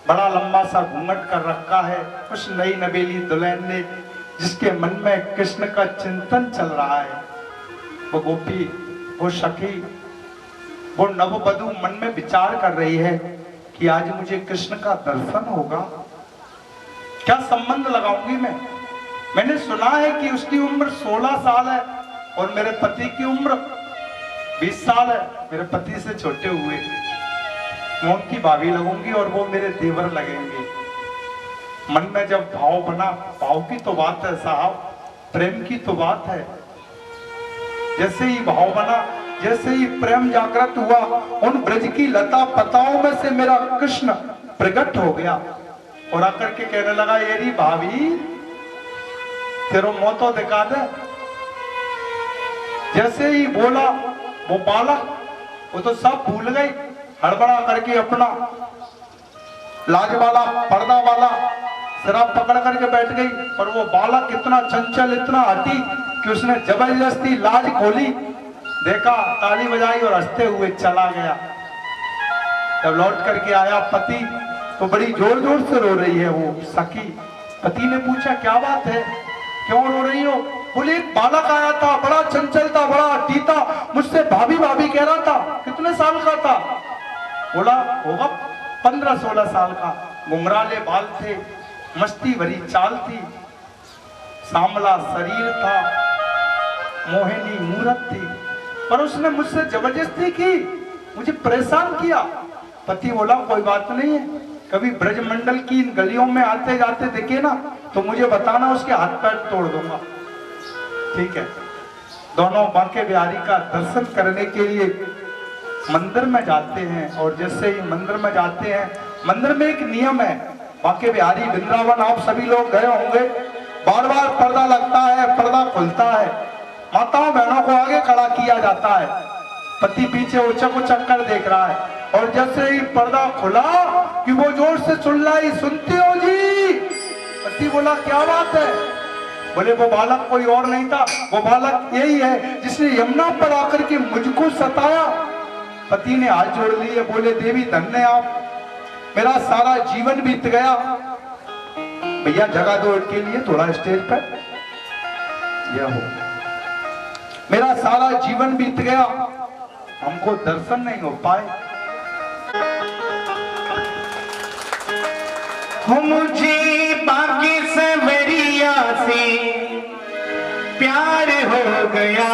Speaker 2: बड़ा लंबा सा घूंघट कर रखा है, कुछ नई नवेली दुल्हन ने, जिसके मन में कृष्ण का चिंतन चल रहा है। वो गोपी, वो सखी, वो नववधू मन में विचार कर रही है कि आज मुझे कृष्ण का दर्शन होगा, क्या संबंध लगाऊंगी मैं। मैंने सुना है कि उसकी उम्र 16 साल है और मेरे पति की उम्र 20 साल है। मेरे पति से छोटे हुए, मैं उनकी भाभी लगूंगी और वो मेरे देवर लगेंगे। मन में जब भाव बना, भाव की तो बात है साहब, प्रेम की तो बात है। जैसे ही भाव बना, जैसे ही प्रेम जागृत हुआ, उन ब्रज की लता पताओं में से मेरा कृष्ण प्रकट हो गया और आकर के कहने लगा, येरी भाभी तेरो मुंह तो दिखा दे। जैसे ही बोला वो बालक, वो तो सब भूल गई, हड़बड़ा करके अपना लाज वाला पर्दा वाला शराब पकड़ करके बैठ गई। और वो बालक इतना चंचल, इतना हठी कि उसने जबरदस्ती लाज खोली, देखा, ताली बजाई और हंसते हुए चला गया। जब लौट करके आया पति, तो बड़ी जोर जोर से रो रही है वो सखी। पति ने पूछा क्या बात है, क्यों रो रही हो? बोले एक बालक आया था, बड़ा चंचल था, बड़ा हठी था, मुझसे भाभी भाभी कह रहा था। कितने साल का था? बोला होगा 15-16 साल का। घुंघराले बाल थे, मस्ती भरी चाल थी, सांवला शरीर था, मोहिनी मूरत थी, पर उसने मुझसे जबरदस्ती की, मुझे परेशान किया। पति बोला कोई बात नहीं है, कभी ब्रजमंडल की इन गलियों में आते जाते दिखे ना तो मुझे बताना, उसके हाथ पैर तोड़ दूंगा। ठीक है। दोनों बांके बिहारी का दर्शन करने के लिए मंदिर में जाते हैं और जैसे ही मंदिर में जाते हैं, मंदिर में एक नियम है, बांके बिहारी वृंदावन आप सभी लोग गए होंगे, बार बार पर्दा लगता है, पर्दा खुलता है, माताओं बहनों को आगे खड़ा किया जाता है, पति पीछे उचक उचक कर देख रहा है। और जैसे ही पर्दा खुला कि वो जोर से चिल्लाई, सुनते हो जी? पति बोला क्या बात है? बोले वो बालक कोई और नहीं था, वो बालक यही है जिसने यमुना पर आकर के मुझको सताया। पति ने हाथ जोड़ लिए, बोले देवी धन्य आप, मेरा सारा जीवन बीत गया। भैया जगह दो इनके लिए थोड़ा स्टेज पर, यह हो, मेरा सारा जीवन बीत गया, हमको दर्शन नहीं हो पाए।
Speaker 1: मुझे बाकी सवरिया से प्यार हो गया।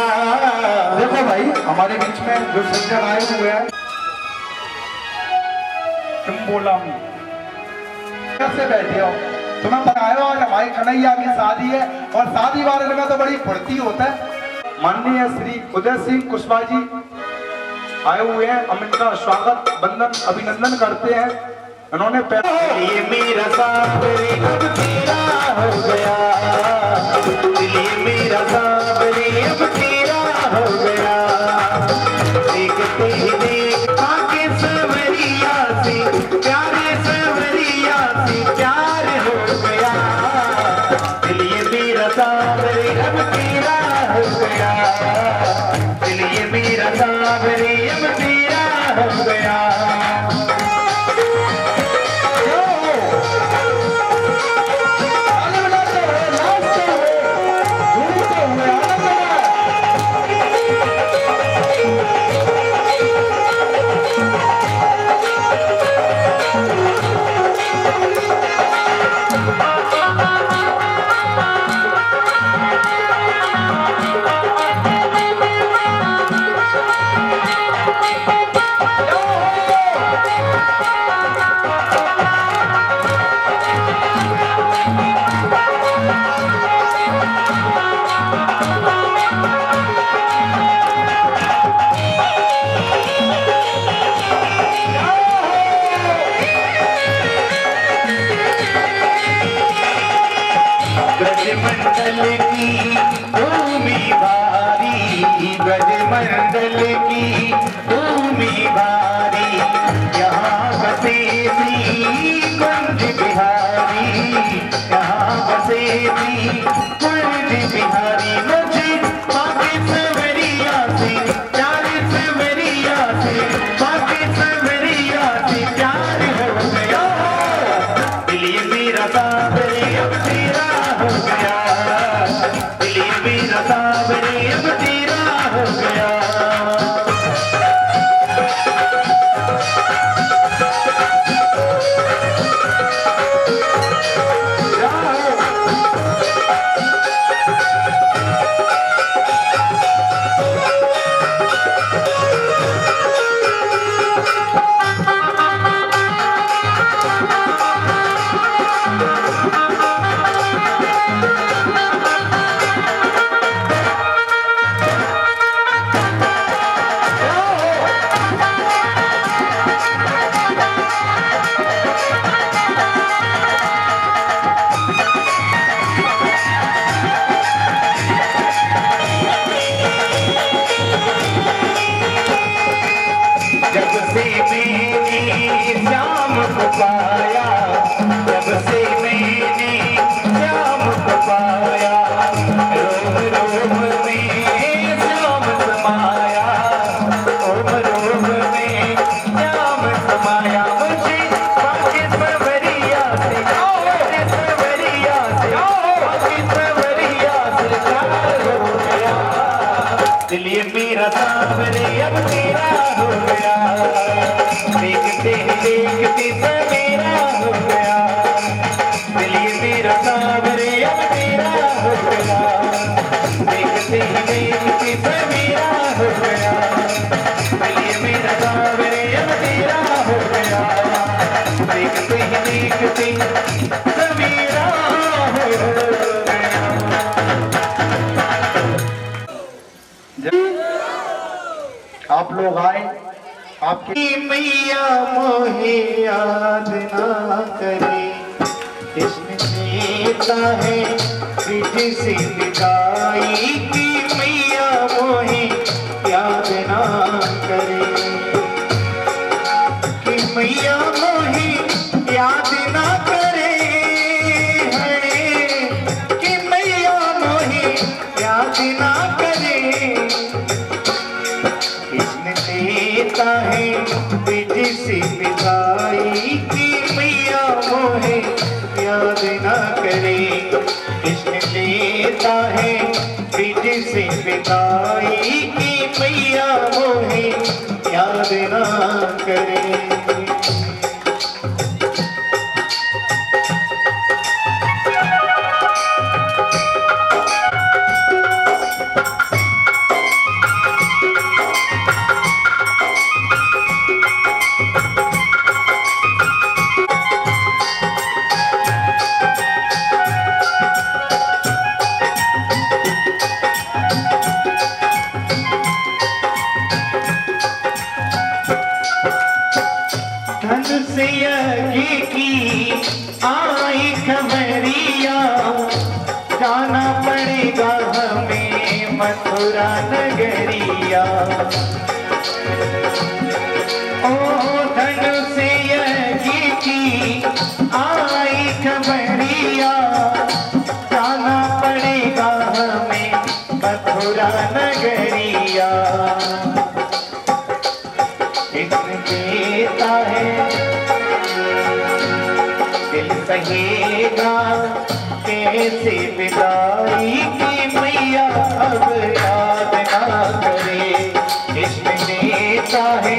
Speaker 2: देखो भाई हमारे बीच में जो सज्जन आए हुए हैं, तुम बोला हूं कैसे बैठे हो? तुम्हें बताया हो हमारी कन्हैया की शादी है और शादी वाले में तो बड़ी फुर्ती होता है। माननीय श्री उदय सिंह कुशवाहा जी आए हुए हैं, हम इनका स्वागत वंदन अभिनंदन करते हैं। उन्होंने
Speaker 1: ये मेरा साबरी अब तेरा हो गया, ये मेरा साबरी अब तेरा हो गया। देखते ही देख आके सवरिया से, प्यारे सवरिया से प्यार हो गया। ये मेरा साबरी अब तेरा हो गया, ये मेरा साबरी अब तेरा हो गया। ब्रजमंडल की भूमि भारी, ब्रजमंडल की भूमि बिहारी, यहाँ बसे श्री कुंज बिहारी, यहाँ बसे श्री कुंज बिहारी। मुझे बाकी सवरिया से प्यार, सवरिया से बाकी सवरिया से प्यार हो गया। दिल ये मेरा सावरे अब तेरा हो गया, दिल ये मेरा सावरे अब तेरा हो गया। जब से मैंने श्याम को पाया, जब से मैंने श्याम को पाया, रोम रोम में श्याम समाया, रोम रोम में श्याम समाया। मुझे बाकी सवरिया से, बाकी सवरिया से, बाकी सवरिया से प्यार हो गया। दिल ये मेरा सावरे अब तेरा हो गया, देखते देखते सवेरा हो गया। दिल ये मेरा सावरे अब तेरा हो गया, देखते देखते सवेरा हो गया। दिल ये मेरा सावरे अब तेरा हो गया, देखते देखते सवेरा हो गया।
Speaker 2: आप लोग आए, आपके
Speaker 1: मैया मोहे याद ना करे, कृष्ण सीता है विधि से विदाई की। मैया मोहे याद ना करे, कि मैया मोहे याद ना करे, है कि मैया मोहे याद ना करे। कृष्ण देता है विधि से विदाई की, मैया मोहे याद ना करे। कृष्ण देता है विधि से विदाई की, मैया मोहे याद ना करे। धन से यज्ञ की आई खबरिया, जाना पड़ेगा हमें मथुरा नगरिया। ओ धन से यज्ञ की आई खबरिया, जाना पड़ेगा हमें मथुरा नगरिया। कृष्ण देता है दिल सहेगा कैसे विदाई की, मैया अब याद ना करे। कृष्ण देता है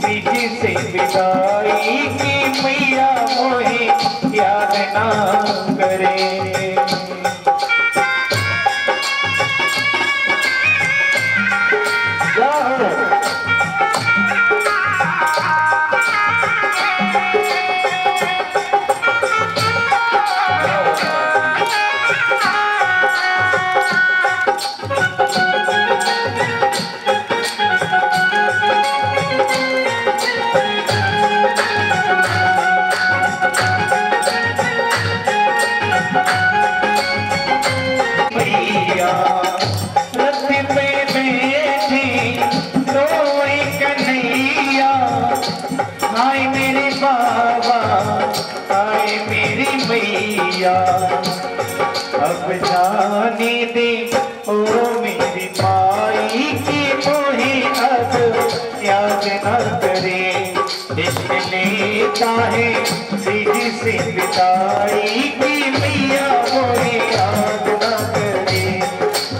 Speaker 1: विधि से विदाई की, मैया मोहे याद ना करे। बाबा आए मेरी मैया, अब जाने दे ओ मेरी माई की मोहे अब याद न करे, इश्क लेता है सीधी से विदाई की मैया मोहे याद न करे,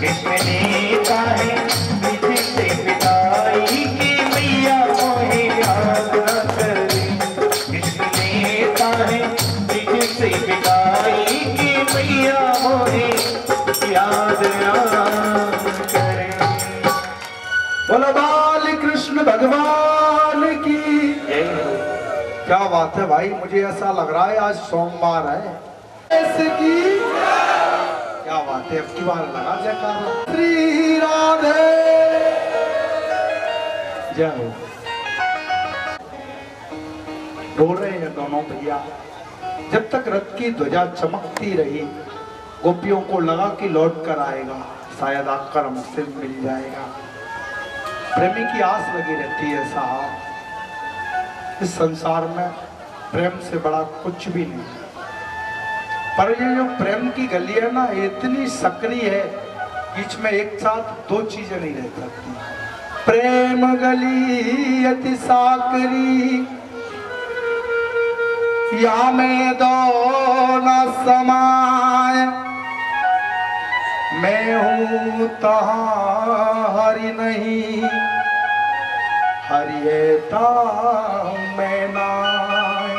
Speaker 1: इश्क लेता है सीधी से विदाई की मैया मोहे याद न करे, इश्क लेता है सीधी से विदाई की मैया मोहे याद न करे।
Speaker 2: बोलो बाल कृष्ण भगवान की। क्या बात है भाई, मुझे ऐसा लग रहा है आज सोमवार है ऐसे की। क्या बात है, अब की बार लगा जयकारा। श्री राधे जय हो। रो रहे हैं दोनों भैया। जब तक रथ की ध्वजा चमकती रही, गोपियों को लगा कि लौट कर आएगा, शायद आकर हमसे मिल जाएगा। प्रेमी की आस लगी रहती है साहब। इस संसार में प्रेम से बड़ा कुछ भी नहीं, पर ये जो प्रेम की गली है ना, इतनी सक्रिय है, बीच में एक साथ दो चीजें नहीं रह सकती। प्रेम गली अति साकरी, या में दो न समाय, मैं हूं तहां हरि नहीं, हरि है तां मैं नाय।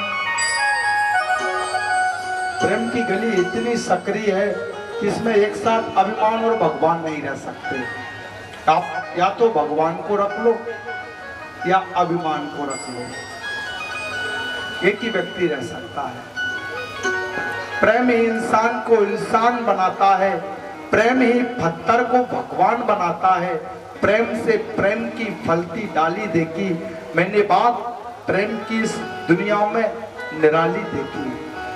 Speaker 2: प्रेम की गली इतनी सक्रिय है कि इसमें एक साथ अभिमान और भगवान नहीं रह सकते। आप या तो भगवान को रख लो या अभिमान को रख लो, एक ही व्यक्ति रह सकता है। प्रेम ही इंसान को इंसान बनाता है, प्रेम ही पत्थर को भगवान बनाता है। प्रेम से प्रेम की फलती डाली देखी, मैंने बात प्रेम की इस दुनिया में निराली देखी।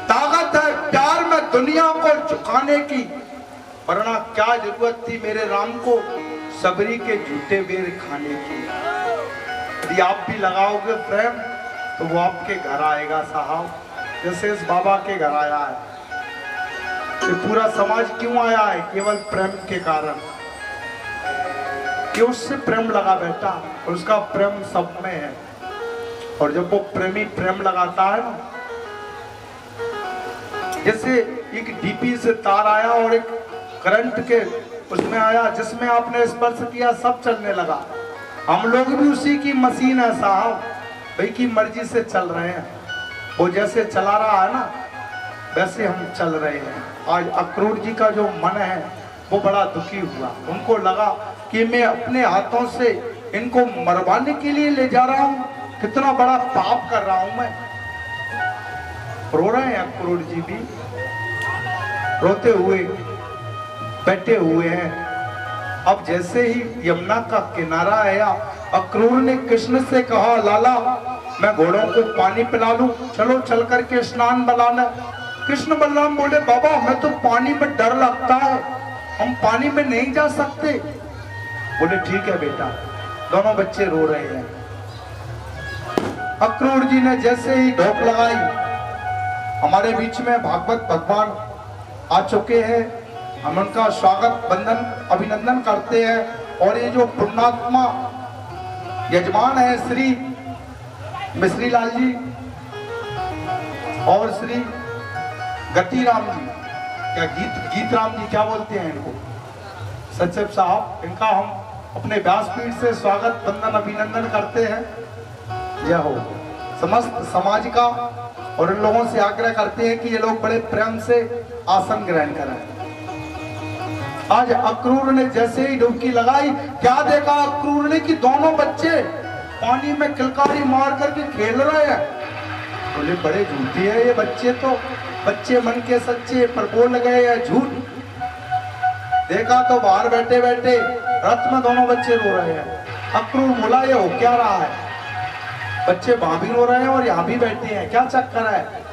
Speaker 2: ताकत है प्यार में दुनिया को झुकाने की, वरना क्या जरूरत थी मेरे राम को सबरी के झूठे बेर खाने की। यदि आप भी लगाओगे प्रेम तो वो आपके घर आएगा साहब, जैसे इस बाबा के घर आया है। ये पूरा समाज क्यों आया है? केवल प्रेम के कारण, कि उससे प्रेम लगा बैठा और उसका प्रेम सब में है। और जब वो प्रेमी प्रेम लगाता है ना, जैसे एक डीपी से तार आया और एक करंट के उसमें आया, जिसमें आपने स्पर्श किया सब चलने लगा। हम लोग भी उसी की मशीन है साहब, भाई की मर्जी से चल रहे हैं। वो जैसे चला रहा है ना, वैसे हम चल रहे हैं। आज अक्रूर जी का जो मन है वो बड़ा दुखी हुआ। उनको लगा कि मैं अपने हाथों से इनको मरवाने के लिए ले जा रहा हूँ, कितना बड़ा पाप कर रहा हूं मैं। रो रहे हैं अक्रूर जी भी, रोते हुए बैठे हुए हैं। अब जैसे ही यमुना का किनारा आया, अक्रूर ने कृष्ण से कहा, लाला मैं घोड़ों को पानी पिला लूं, चलो चल करके स्नान बनाना। कृष्ण बलराम बोले, बाबा हमें तो पानी में डर लगता है, हम पानी में नहीं जा सकते। बोले ठीक है बेटा। दोनों बच्चे रो रहे हैं। अक्रूर जी ने जैसे ही ढोक लगाई, हमारे बीच में भागवत भगवान आ चुके हैं। हम उनका स्वागत बंदन अभिनंदन करते हैं। और ये जो पुण्यात्मा यजमान है श्री मिश्री लाल जी और श्री गतिराम जी, क्या गीत राम जी क्या बोलते हैं इनको, सचिव साहब, इनका हम अपने व्यासपीठ से स्वागत बंदन अभिनंदन करते हैं। यह हो समस्त समाज का, और इन लोगों से आग्रह करते हैं कि ये लोग बड़े प्रेम से आसन ग्रहण करें। आज अक्रूर ने जैसे ही डुबकी लगाई, क्या देखा अक्रूर ने कि दोनों बच्चे पानी में किलकारी मार करके खेल रहे हैं। बोले बड़े झूठे हैं ये बच्चे, तो बच्चे मन के सच्चे पर बोल गए हैं झूठ। देखा तो बाहर बैठे बैठे रथ में दोनों बच्चे रो रहे हैं। अक्रूर बोला ये हो क्या रहा है, बच्चे वहां भी रो रहे हैं और यहाँ भी बैठे हैं, क्या चक्कर है।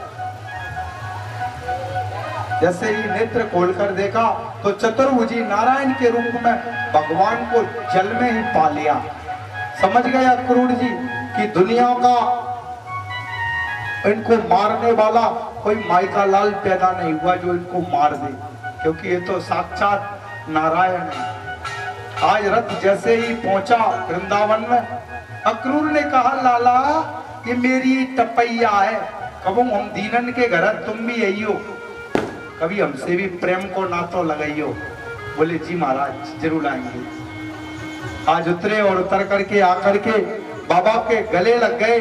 Speaker 2: जैसे ही नेत्र खोलकर देखा तो चतुर्भुजी नारायण के रूप में भगवान को जल में ही पा लिया। समझ गए अक्रूर जी कि दुनिया का इनको मारने वाला कोई माइका लाल पैदा नहीं हुआ जो इनको मार दे, क्योंकि ये तो साक्षात नारायण है। आज रथ जैसे ही पहुंचा वृंदावन में, अक्रूर ने कहा लाला ये मेरी टपैया है, कबो हम दीनन के घर तुम भी आई हो, कभी हमसे भी प्रेम को नातो लगाइयो। बोले जी महाराज जरूर आएंगे। आज उतरे और उतर करके आकर के बाबा के गले लग गए।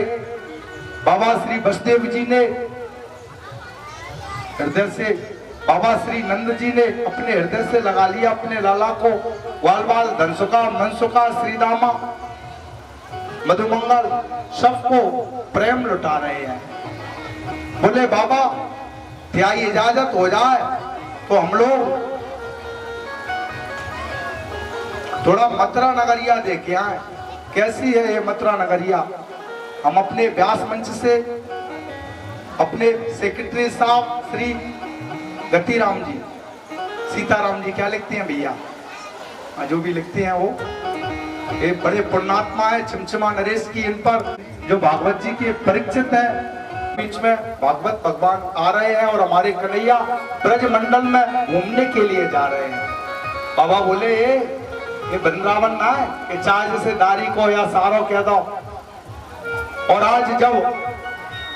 Speaker 2: बाबा श्री वसुदेव जी ने हृदय से, बाबा श्री नंद जी ने अपने हृदय से लगा लिया अपने लाला को। वाल वाल धनसुखा मनसुखा श्रीदामा मधुमंगल सबको प्रेम लुटा रहे हैं। बोले बाबा क्या इजाजत हो जाए तो हम लोग थोड़ा मथुरा नगरिया देखे आए। कैसी है ये मथुरा नगरिया? हम अपने व्यास मंच से अपने सेक्रेटरी साहब श्री गतिराम जी, सीताराम जी क्या लिखते हैं भैया, जो भी लिखते हैं वो ये बड़े पुण्यात्मा है। चमचमा नरेश की इन पर जो भागवत जी के परिचित है, बीच में भागवत भगवान आ रहे हैं और हमारे कन्हैया ब्रज मंडल में घूमने के लिए जा रहे हैं। बाबा बोले ये वृंदावन ना है कि चाहे जैसे नारी को या सारो कह दो। और आज जब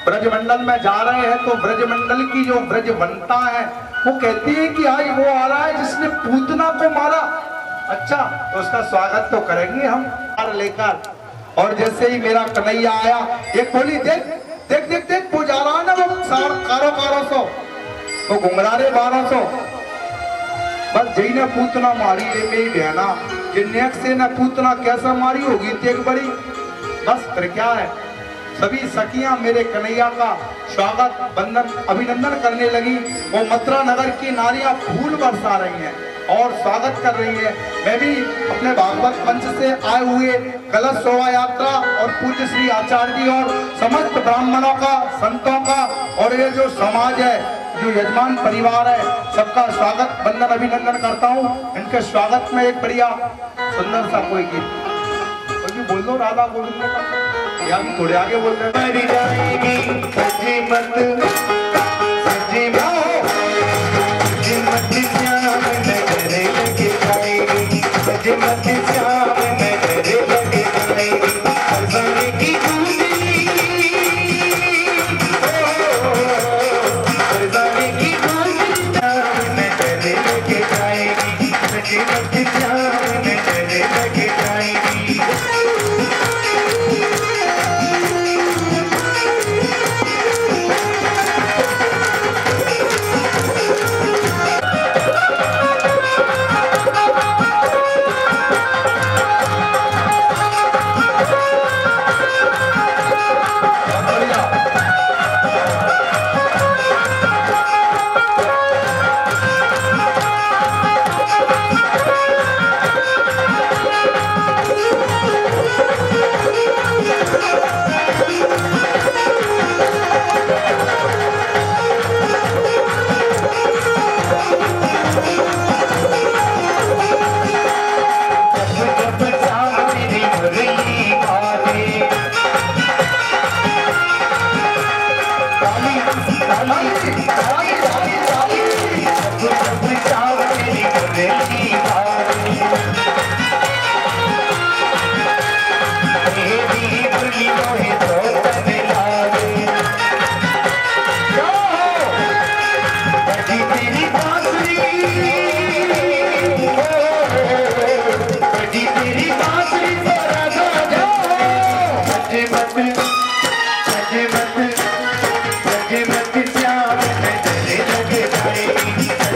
Speaker 2: ब्रजमंडल में जा रहे हैं तो ब्रजमंडल की जो ब्रज बनता है वो कहती है कि आज वो आ रहा है जिसने पूतना को मारा। अच्छा तो उसका स्वागत तो करेंगे हम लेकर। और जैसे ही मेरा कन्हैया आया, एक बोली देख देख देख देख वो जा रहा है ना, वो कारो सो तो घुमरा रे 1200। बस जई ने पूतना मारी रे मेरी बहना, जिन्नेक से न पूतना कैसा मारी होगी तेग बड़ी। बस फिर क्या है, सभी सखियां मेरे कन्हैया का स्वागत बंदन अभिनंदन करने लगी। वो मथुरा नगर की नारियां फूल बरसा रही हैं और स्वागत कर रही है। मैं भी अपने भागवत मंच से आए हुए कलश शोभा यात्रा और पूज्य श्री आचार्य जी और समस्त ब्राह्मणों का, संतों का और ये जो समाज है, जो यजमान परिवार है, सबका स्वागत बंदन अभिनंदन करता हूँ। इनके स्वागत में एक बढ़िया सुंदर सा कोई गीत बोल दो, राधा गोविंद का, या थोड़े आगे बोल रहे
Speaker 1: मत श्याम नजर लग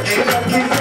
Speaker 1: जाएगी,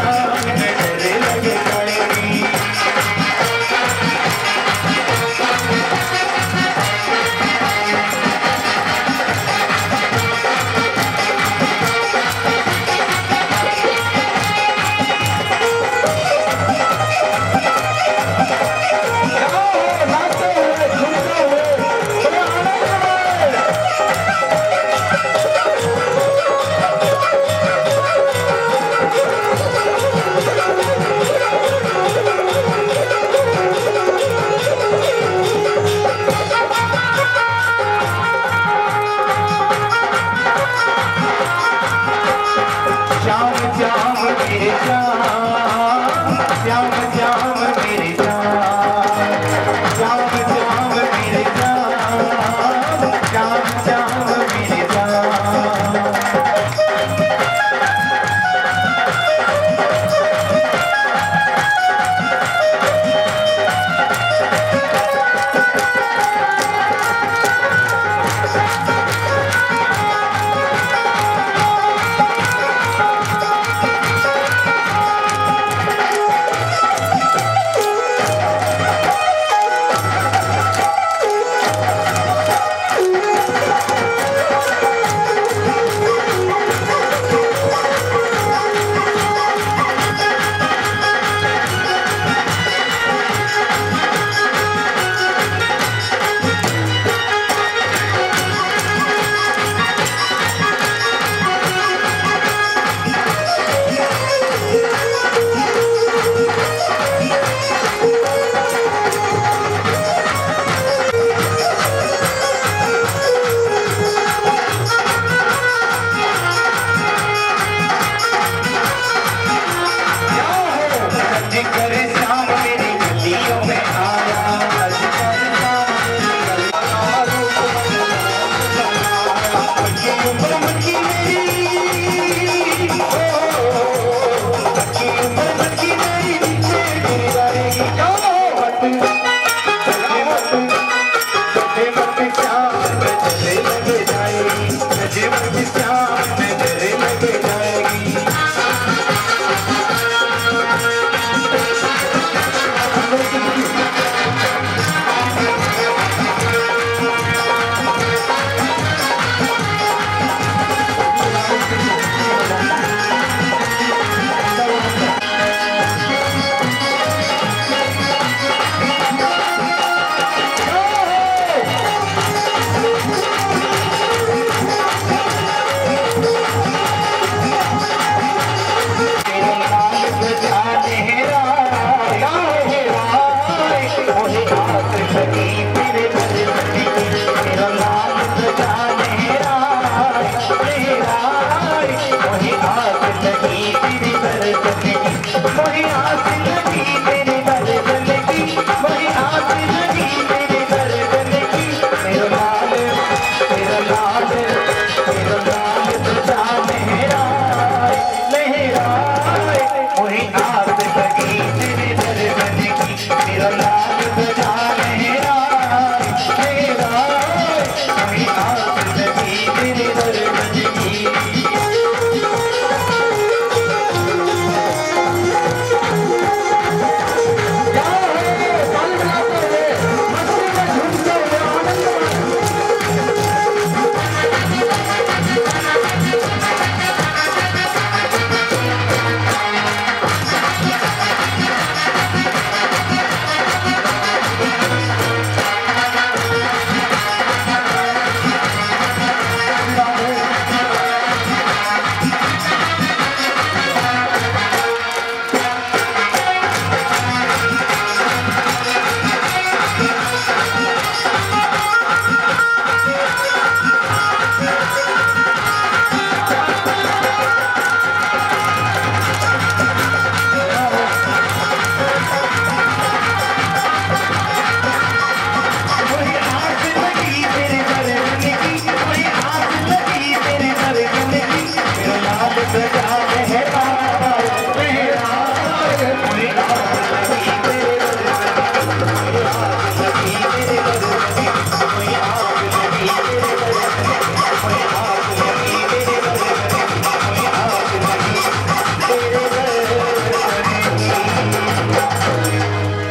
Speaker 1: लहराए वही आस लगी तेरे दर्शन की वही आस लगी तेरे दर्शन की वही आस लगी तेरे दर्शन की मेरा लाल तुझा लहराए लहराए वही आस लगी तेरे दर्शन की मेरा लाल तुझा लहराए लहराए वही आस लगी तेरे दर्शन की वही आस लगी तेरे दर्शन की वही आस लगी तेरे दर्शन की मेरा लाल तुझा लहराए लहराए वही आस लगी तेरे दर्शन की वही आस लगी तेरे दर्शन की वही आस लगी तेरे दर्शन की वही आस लगी तेरे दर्शन की वही आस लगी तेरे दर्शन की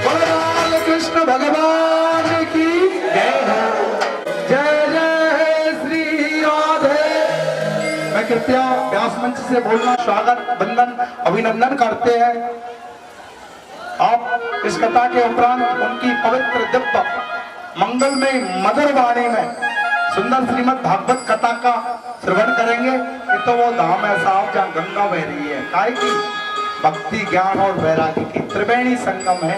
Speaker 2: बोल कृष्ण भगवान की
Speaker 1: जय हो
Speaker 2: जय जय श्री राधे। मैं कृपया व्यास मंच से बोलना स्वागत वंदन अभिनंदन करते हैं। आप इस कथा के उपरांत उनकी पवित्र दिव्य मंगलमय मधुर वाणी में सुंदर श्रीमद् भागवत कथा का श्रवण करेंगे। ये तो वो धाम है साहब जहाँ गंगा बह रही है, काय की भक्ति ज्ञान और वैराग्य की त्रिवेणी संगम है।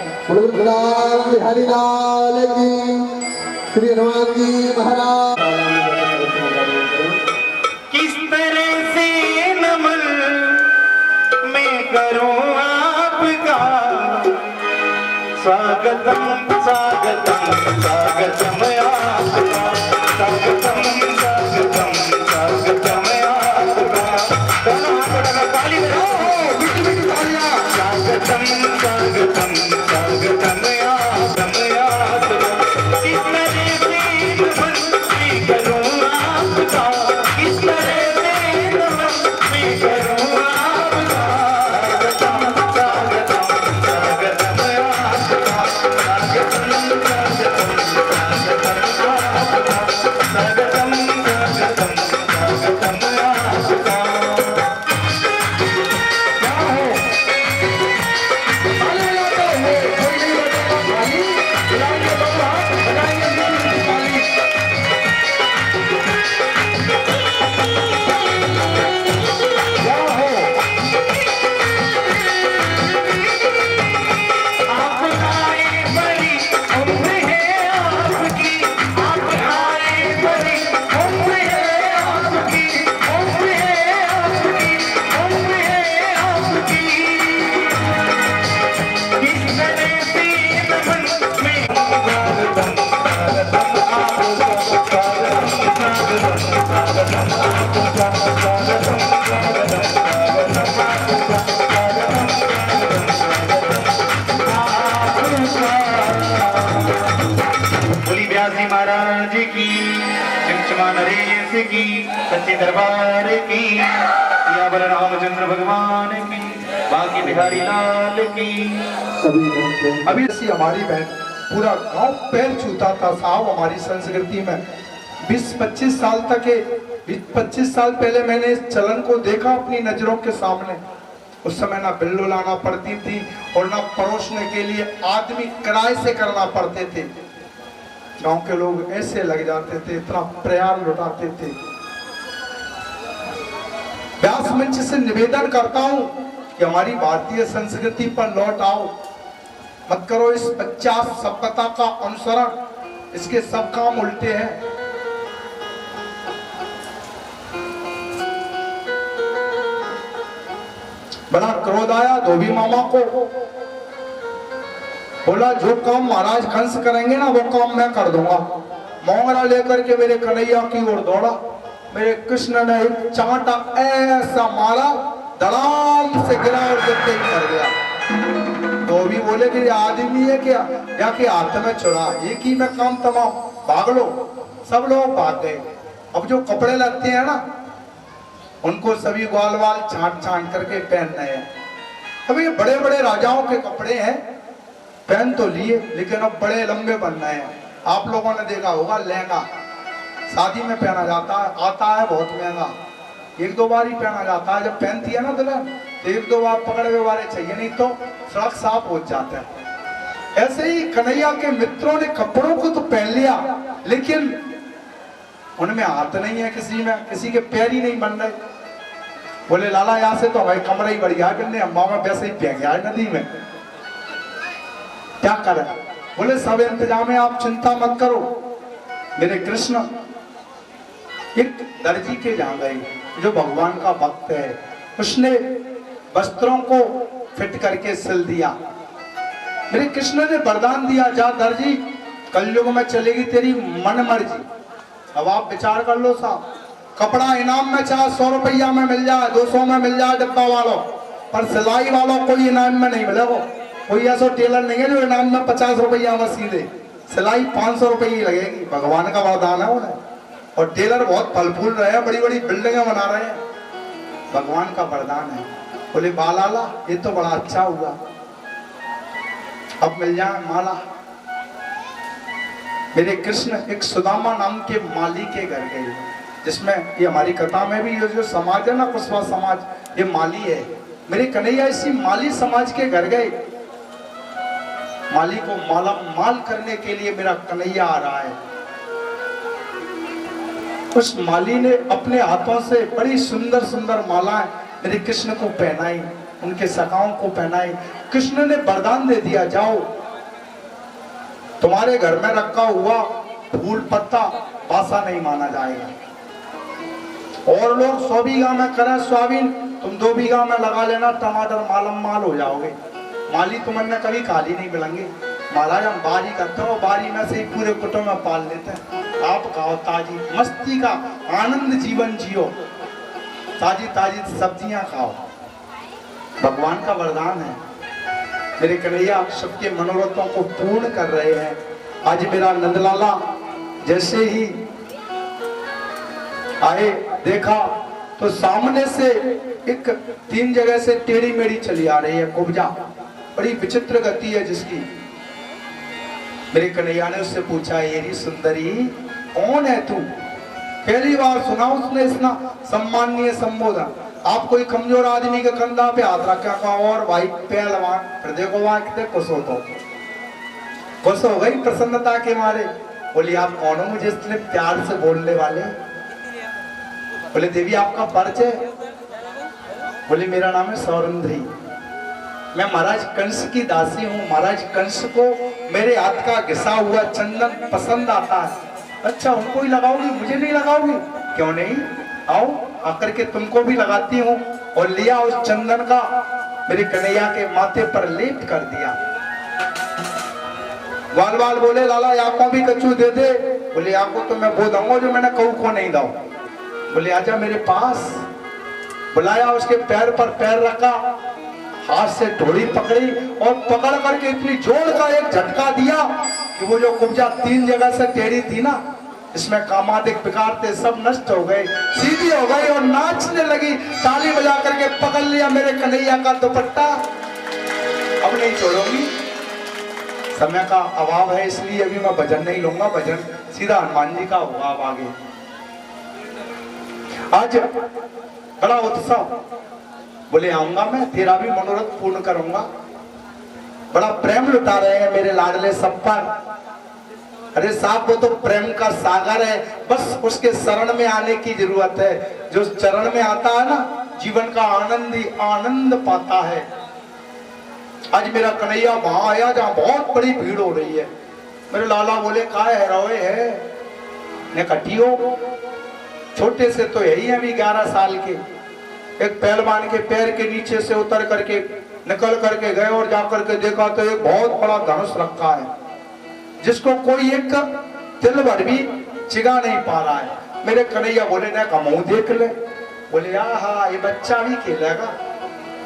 Speaker 3: हरिलाल की श्री हनुमान जी महाराज।
Speaker 1: किस तरह से नमन मैं करूं आपका स्वागतम स्वागतम स्वागतम आपका स्वागतम स्वागतम स्वागतम आपका दोनों हाथ उठाकर ताली बजाओ स्वागतम स्वागतम स्वागतम आपका किस तरह से नमन मैं करूं आपका किस तरह से नमन मैं करूं आपका स्वागतम स्वागतम स्वागतम आपका स्वागतम स्वागतम स्वागतम आपका स्वागतम स्वागतम स्वागतम आपका क्या हो आप आए बड़ी उम्र है आपकी आप आए बड़ी उम्र है आपकी उम्र है आपकी उम्र है आपकी किस तरह से नमन में स्वागतम स्वागतम आपका स्वागतम स्वागतम स्वागतम आपका स्वागतम स्वागतम स्वागतम बोली व्यास जी महाराज की चमचमा नरेश की सच्चे दरबार की सियावर रामचंद्र भगवान की बाकी बिहारी लाल की।
Speaker 2: अभी ऐसी हमारी बहन पूरा गांव पैर छूता था साहब हमारी संस्कृति में। 20-25 साल तक 25 साल पहले मैंने इस चलन को देखा अपनी नजरों के सामने। उस समय ना बिल्लो लाना पड़ती थी और ना परोसने के लिए आदमी किराए से करना पड़ते थे। गांव के लोग ऐसे लग जाते थे, इतना प्रयास लुटाते थे। व्यास मंच से निवेदन करता हूं कि हमारी भारतीय संस्कृति पर लौट आओ, मत करो इस पश्चात सभ्यता का अनुसरण, इसके सब काम उल्टे हैं। बड़ा क्रोध आया धोबी मामा को। बोला जो काम महाराज कंस करेंगे ना वो काम मैं कर दूंगा। मोंगरा लेकर के मेरे कन्हैया की ओर दौड़ा। मेरे कृष्ण ने एक चांटा ऐसा मारा, धड़ाम से गिरा और गिरते ही मर गया। तो भी बोले कि ये आदमी है क्या, या कि हाथ में चुरा, एक ही में काम तमाम, भाग लो। सब लोग भाग गए। अब जो कपड़े लगते हैं ना उनको सभी ग्वाल वाल छांट छांट करके पहन रहे हैं। अब ये बड़े बड़े राजाओं के कपड़े हैं, पहन तो लिए लेकिन अब बड़े लंबे बन रहे हैं। आप लोगों ने देखा होगा लहंगा शादी में पहना जाता है, आता है बहुत महंगा, एक दो बार ही पहना जाता है। जब पहनती है ना दुल्हन तो एक दो बार पकड़े हुए वाले चाहिए, नहीं तो सड़क साफ हो जाता है। ऐसे ही कन्हैया के मित्रों ने कपड़ों को तो पहन लिया लेकिन उनमें हाथ नहीं है, किसी के पैर ही नहीं बन रहे। बोले लाला यहाँ से तो हमारी कमरा ही बढ़ गया, किन्ने अम्मा में वैसे ही फेंक गया नदी में, क्या करें। बोले सब इंतजाम है, आप चिंता मत करो। मेरे कृष्ण एक दर्जी के जहाँ गए जो भगवान का भक्त है, उसने वस्त्रों को फिट करके सिल दिया। मेरे कृष्ण ने वरदान दिया, जा दर्जी कलयुग में चलेगी तेरी मन मर्जी। अब आप विचार कर लो साहब, कपड़ा इनाम में चाहे 100 रुपया में मिल जाए, 200 में मिल जाए डिब्बा वालों, पर सिलाई वालों कोई इनाम में नहीं मिलेगा। कोई ऐसा टेलर नहीं है जो इनाम में 50 रुपया में सी दे, सिलाई 500 रुपये ही लगेगी। भगवान का वरदान है उन्हें। और टेलर बहुत फल फूल रहे हैं, बड़ी बड़ी बिल्डिंगें बना रहे हैं, भगवान का वरदान है। बोले बालाला ये तो बड़ा अच्छा हुआ, अब मिल जाए माला। मेरे कृष्ण एक सुदामा नाम के माली के घर गए, जिसमें ये हमारी कथा में भी ये जो समाज है ना कुशवा समाज, ये माली है। मेरे कन्हैया इसी माली समाज के घर गए। माली को माला माल करने के लिए मेरा कन्हैया आ रहा है। उस माली ने अपने हाथों से बड़ी सुंदर सुंदर मालाएं मेरे कृष्ण को पहनाई, उनके सखाओं को पहनाई। कृष्ण ने वरदान दे दिया, जाओ तुम्हारे घर में रखा हुआ फूल पत्ता बासा नहीं माना जाएगा। और लोग 100 बीघा में करें सोयाबीन, तुम 2 बीघा में लगा लेना टमाटर, मालम माल हो जाओगे। माली तुमने कभी खाली नहीं मिलेंगे। महाराज हम बारी करते हो, बारी में से ही पूरे कुटुंब में पाल लेते हैं। आप खाओ ताजी मस्ती का आनंद जीवन जियो, ताजी ताजी सब्जियां खाओ, भगवान का वरदान है। मेरे कन्हैया सबके मनोरथों को पूर्ण कर रहे हैं। आज मेरा नंदलाला जैसे ही आए देखा तो सामने से एक 3 जगह से टेढ़ी मेढ़ी चली आ रही है कुब्जा, बड़ी विचित्र गति है जिसकी। मेरे कन्हैया ने उससे पूछा, येरी सुंदरी कौन है तू? पहली बार सुना उसने इतना सम्माननीय संबोधन। आप कोई कमजोर आदमी के कंधा पे हाथ रखा का और भाई पहलवान, फिर देखो वहां कितने खुश हो, तो खुश हो गई प्रसन्नता के मारे। बोली आप कौन हो मुझे इतने प्यार से बोलने वाले? बोले देवी आपका परिचय? बोले मेरा नाम है सौरंध्री, मैं महाराज कंस की दासी हूँ। महाराज कंस को मेरे हाथ का घिसा हुआ चंदन पसंद आता है। अच्छा उनको ही लगाओगी, मुझे नहीं लगाओगी? क्यों नहीं, आओ आकर के तुमको भी लगाती हूँ। और लिया उस चंदन का मेरे कन्हैया के माथे पर लेप कर दिया। वाल वाल बोले लाला आपको भी कच्चू दे दे। बोले आपको तो मैं वो दूंगा जो मैंने कहू को नहीं दाऊ। बोले आजा मेरे पास। बुलाया, उसके पैर पर पैर रखा, हाथ से ढोली पकड़ी और पकड़ करके इतनी जोर का एक झटका दिया कि वो जो कुब्जा 3 जगह से टेढ़ी थी ना, इसमें कामादिक विकार थे सब नष्ट हो गए, सीधी हो गई और नाचने लगी। ताली बजा करके पकड़ लिया मेरे कन्हैया का दुपट्टा। अब नहीं छोड़ूंगी, समय का अभाव है इसलिए अभी मैं भजन नहीं लूंगा, भजन सीधा हनुमान जी का होगा। अब आगे आज बड़ा उत्सव, बोले आऊंगा मैं, तेरा भी मनोरथ पूर्ण करूंगा। बड़ा प्रेम लुटा रहे हैं मेरे लाडले सब पर। अरे साहब वो तो प्रेम का सागर है, बस उसके शरण में आने की जरूरत है। जो चरण में आता है ना जीवन का आनंद ही आनंद पाता है। आज मेरा कन्हैया वहां आया जहां बहुत बड़ी भीड़ हो रही है। मेरे लाला बोले कहा है रोए है ने कटियो, छोटे से तो यही है अभी 11 साल के, एक पहलवान के पैर के नीचे से उतर करके निकल करके गए और जाकर के देखा तो एक बहुत बड़ा धनुष रखा है, जिसको कोई एक तिल भर भी चिगा नहीं पा रहा है। मेरे कन्हैया बोले ना का मुंह देख ले। बोले आहा ये बच्चा भी खेलेगा।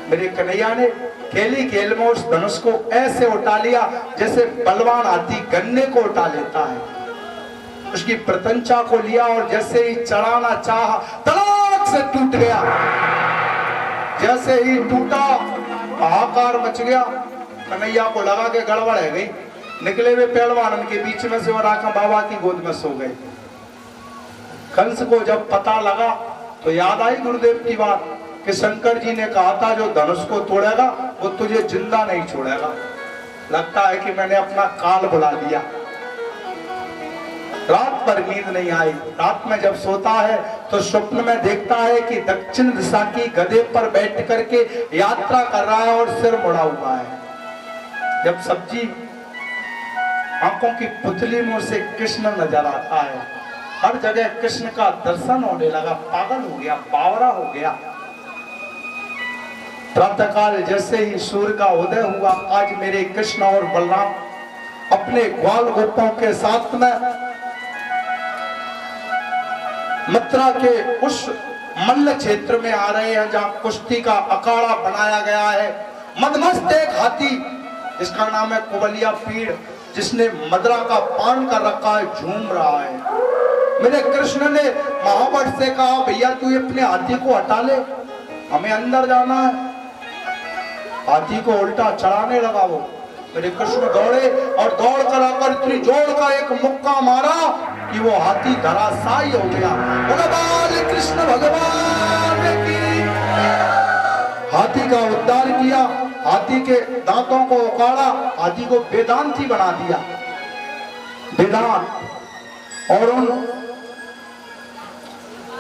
Speaker 2: मेरे कन्हैया ने खेली खेल में उस धनुष को ऐसे उठा लिया जैसे बलवान हाथी गन्ने को उठा लेता है। उसकी प्रतंचा को लिया और जैसे ही चढ़ाना चाहा तड़ाक से टूट गया। जैसे ही टूटा हाहाकार मच गया। कन्हैया को लगा के गड़बड़ है गई। निकले हुए पहलवान के बीच में से और आका बाबा की गोद में सो गए। कंस को जब पता लगा तो याद आई गुरुदेव की बात कि शंकर जी ने कहा था जो धनुष को तोड़ेगा वो तुझे जिंदा नहीं छोड़ेगा। लगता है कि मैंने अपना काल बुला दिया। रात भर नींद नहीं आई। रात में जब सोता है तो स्वप्न में देखता है कि दक्षिण दिशा की गधे पर बैठ करके यात्रा कर रहा है और सिर मुड़ा हुआ है। जब सब्जी आंखों की पुतली में से कृष्ण नजर आता है। हर जगह कृष्ण का दर्शन होने लगा। पागल हो गया, बावरा हो गया। प्रातःकाल जैसे ही सूर्य का उदय हुआ, आज मेरे कृष्ण और बलराम अपने ग्वाल गोपों के साथ में मथुरा के उस मल्ल क्षेत्र में आ रहे हैं जहां कुश्ती का अखाड़ा बनाया गया है। मदमस्त एक हाथी जिसका नाम है कुबलिया पीड़, जिसने मदरा का पान कर रखा है, झूम रहा है। मेरे कृष्ण ने महाबट से कहा भैया तू अपने हाथी को हटा ले, हमें अंदर जाना है। हाथी को उल्टा चढ़ाने लगा वो। मेरे कृष्ण दौड़े और दौड़ कर आकर इतनी जोर का एक मुक्का मारा कि वो हाथी धराशायी हो गया। भगवान कृष्ण भगवान की। हाथी का उद्धार किया, हाथी के दांतों को उखाड़ा, हाथी को वेदांती बना दिया। वेदांत और उन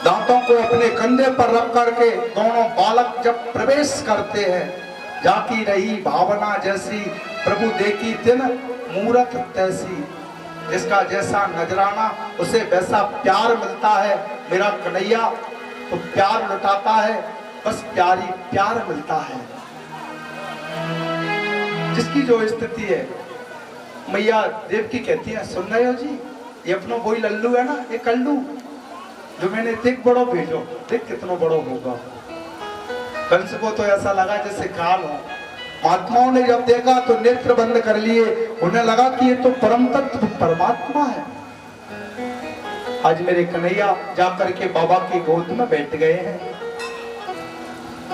Speaker 2: दांतों को अपने कंधे पर रख करके दोनों बालक जब प्रवेश करते हैं, जाकी रही भावना जैसी प्रभु देखी दिन मूरत तैसी। जिसका जैसा नजराना उसे वैसा प्यार मिलता है। मेरा कन्हैया तो प्यार लुटाता है, बस प्यारी प्यार मिलता है। जिसकी जो स्थिति है मैया देव की कहती है, सुन रहे हो जी, ये अपना वही लल्लू है ना, ये कल्लू जो मैंने देख बड़ो भेजो, देख कितना बड़ो होगा। कंस को तो ऐसा लगा जैसे काल हो। महात्माओं ने जब देखा तो नेत्र बंद कर लिए। उन्हें लगा कि ये तो परम तत्व परमात्मा है। आज मेरे कन्हैया जाकर के बाबा की गोद में बैठ गए हैं।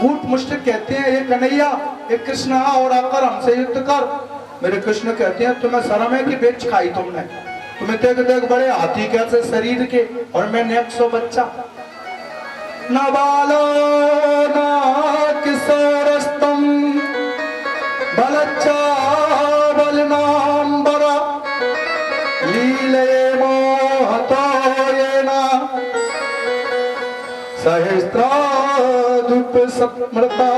Speaker 2: कूट मुष्टिक कहते हैं ये कन्हैया, ये कृष्ण आ और आकर हमसे युद्ध कर। मेरे कृष्ण कहते हैं तुम्हें शर्म है कि बेच खाई तुमने? तुम्हें देख देख बड़े हाथी कैसे शरीर के और मैं 100 बच्चा। न बालो न किशोरस्तम बलच्चा बलनाम्बर लीले मोहतो येन सहस्राधिप समृता।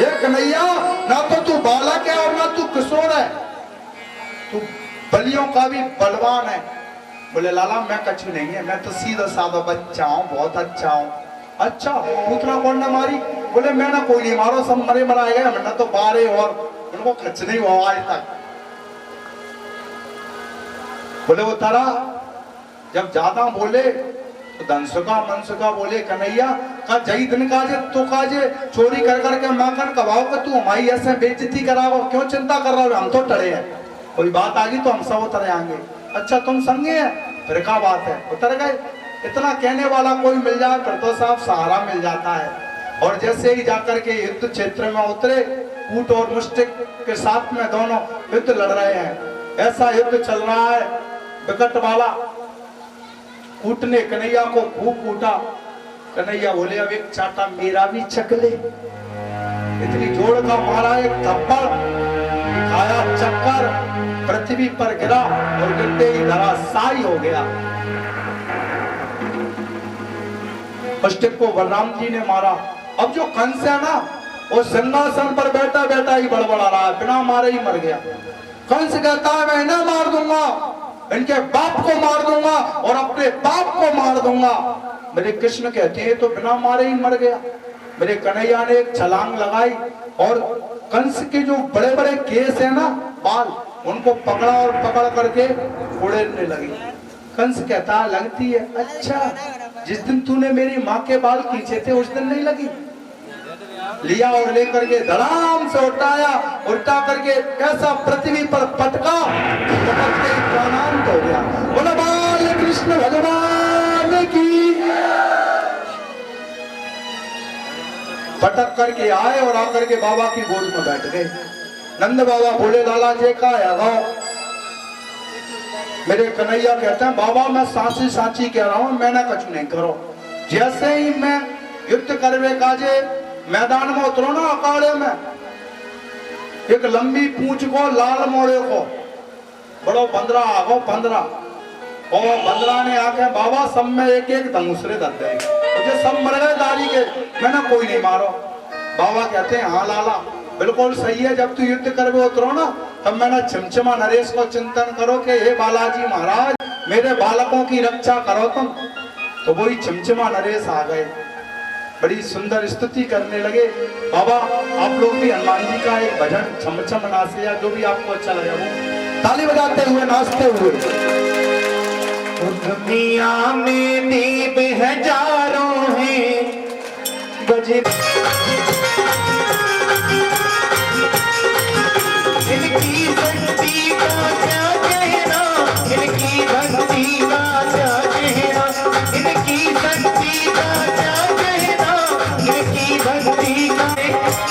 Speaker 2: ये कन्हैया ना तो तू बालक है और ना तू किशोर है, तू बलियों का भी बलवान है। बोले लाला मैं कछु नहीं है, मैं तो सीधा साधा बच्चा हूँ, बहुत अच्छा हूँ। अच्छा पूतना कौन ने मारी? बोले मैं ना कोई नहीं मारो, सब मरे मराए गए, मैंने तो बारे और उनको खच नहीं हुआ आज तक। बोले वो तारा जब ज्यादा बोले तो धनसुका मनसुका बोले कन्हैया का जई दिन काजे तो काजे चोरी कर करके माखन कबाओ का तू हमारी ऐसे बेइज्जती कराओ, क्यों चिंता कर रहा हो? हम तो टड़े हैं, कोई बात आ गई तो हम सब उतर आएंगे। अच्छा तुम संगे हैं, फिर क्या बात है? उतर गए। इतना कहने वाला कोई मिल जाए फिर तो साहब सहारा मिल जाता है। और जैसे ही जाकर के युद्ध क्षेत्र में उतरे, कूट और मुष्टिक के साथ में दोनों युद्ध लड़ रहे हैं। ऐसा युद्ध चल रहा है विकट वाला। कूट ने कन्हैया को खूब कूटा। कन्हैया बोले अब एक चाटा मेरा भी चक ले। इतनी जोर का मारा एक थप्पड़, खाया चक्कर, पृथ्वी पर गिरा और गिरते ही धराशायी हो गया। मुष्टिक को बलराम जी ने मारा। अब जो कंस है ना वो सिंहासन पर बैठा बैठा ही बड़बड़ा रहा है, बिना मारे ही मर गया। कंस कहता है मैं इन्हें मार दूंगा, इनके बाप को मार दूंगा और अपने बाप को मार दूंगा। मेरे कृष्ण कहते हैं तो बिना मारे ही मर गया। मेरे कन्हैया ने एक छलांग लगाई और कंस के जो बड़े बड़े केस है ना, बाल, उनको पकड़ा और पकड़ करके उड़ेलने लगी। कंस कहता लगती है, अच्छा जिस दिन तूने मेरी माँ के बाल खींचे थे उस दिन नहीं लगी। लिया और लेकर के धड़ाम से उठाया, उल्टा करके कैसा पृथ्वी पर पटका, पटक के प्राणांत हो गया। बोला बाल कृष्ण भगवान की। पटक करके आए और आकर के बाबा की गोद में बैठ गए। नंद बाबा बोले लाला जी का है। मेरे कन्हैया कहते हैं बाबा मैं साची साची कह रहा हूं, मैंने कुछ नहीं करो। जैसे ही मैं युद्ध करवे काजे मैदान में उतरो ना अखाड़े में, एक लंबी पूंछ को लाल मोड़े को बड़ो बंदरा आगो बंदरा, और बंदरा ने आके बाबा सब में एक एक धनुषरे धर दे, मुझे सब मर गए दाढ़ी के, मैंने कोई नहीं मारो। बाबा कहते हैं हाँ लाला बिल्कुल सही है, जब तू युद्ध करवे उतरो ना तब मैंने चमचमा नरेश को चिंतन करो कि हे बालाजी महाराज मेरे बालकों की रक्षा करो तुम। तो वही चमचमा नरेश आ गए, बड़ी सुंदर स्तुति करने लगे। बाबा आप लोग भी हनुमान जी का एक भजन छमछम नाचे या जो भी आपको अच्छा लगे वो ताली बजाते हुए नाचते हुए।
Speaker 1: दुनिया में दीप हजारों हैं बजे, इनकी भक्ति का क्या कहना, इनकी भक्ति का क्या कहना, इनकी भक्ति का क्या कहना, इनकी भक्ति का।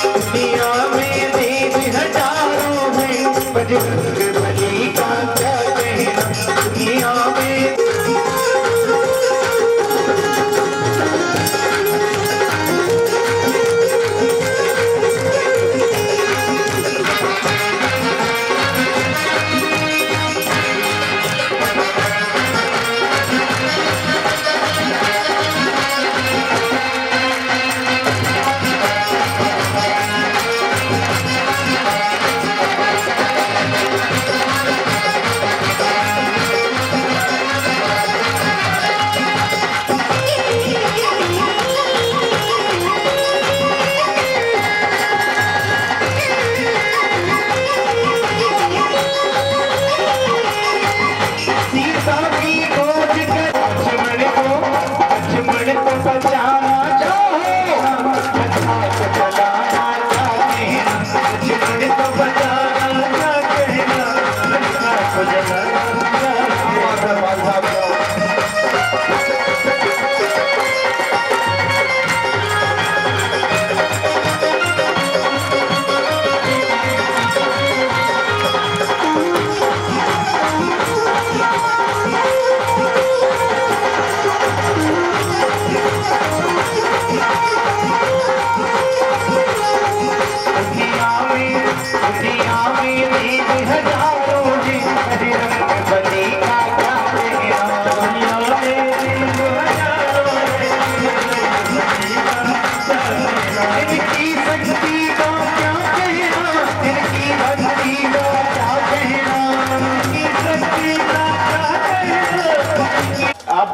Speaker 1: दुनिया में देव हजारों हैं बजरंग बली का क्या कहना, दुनिया में।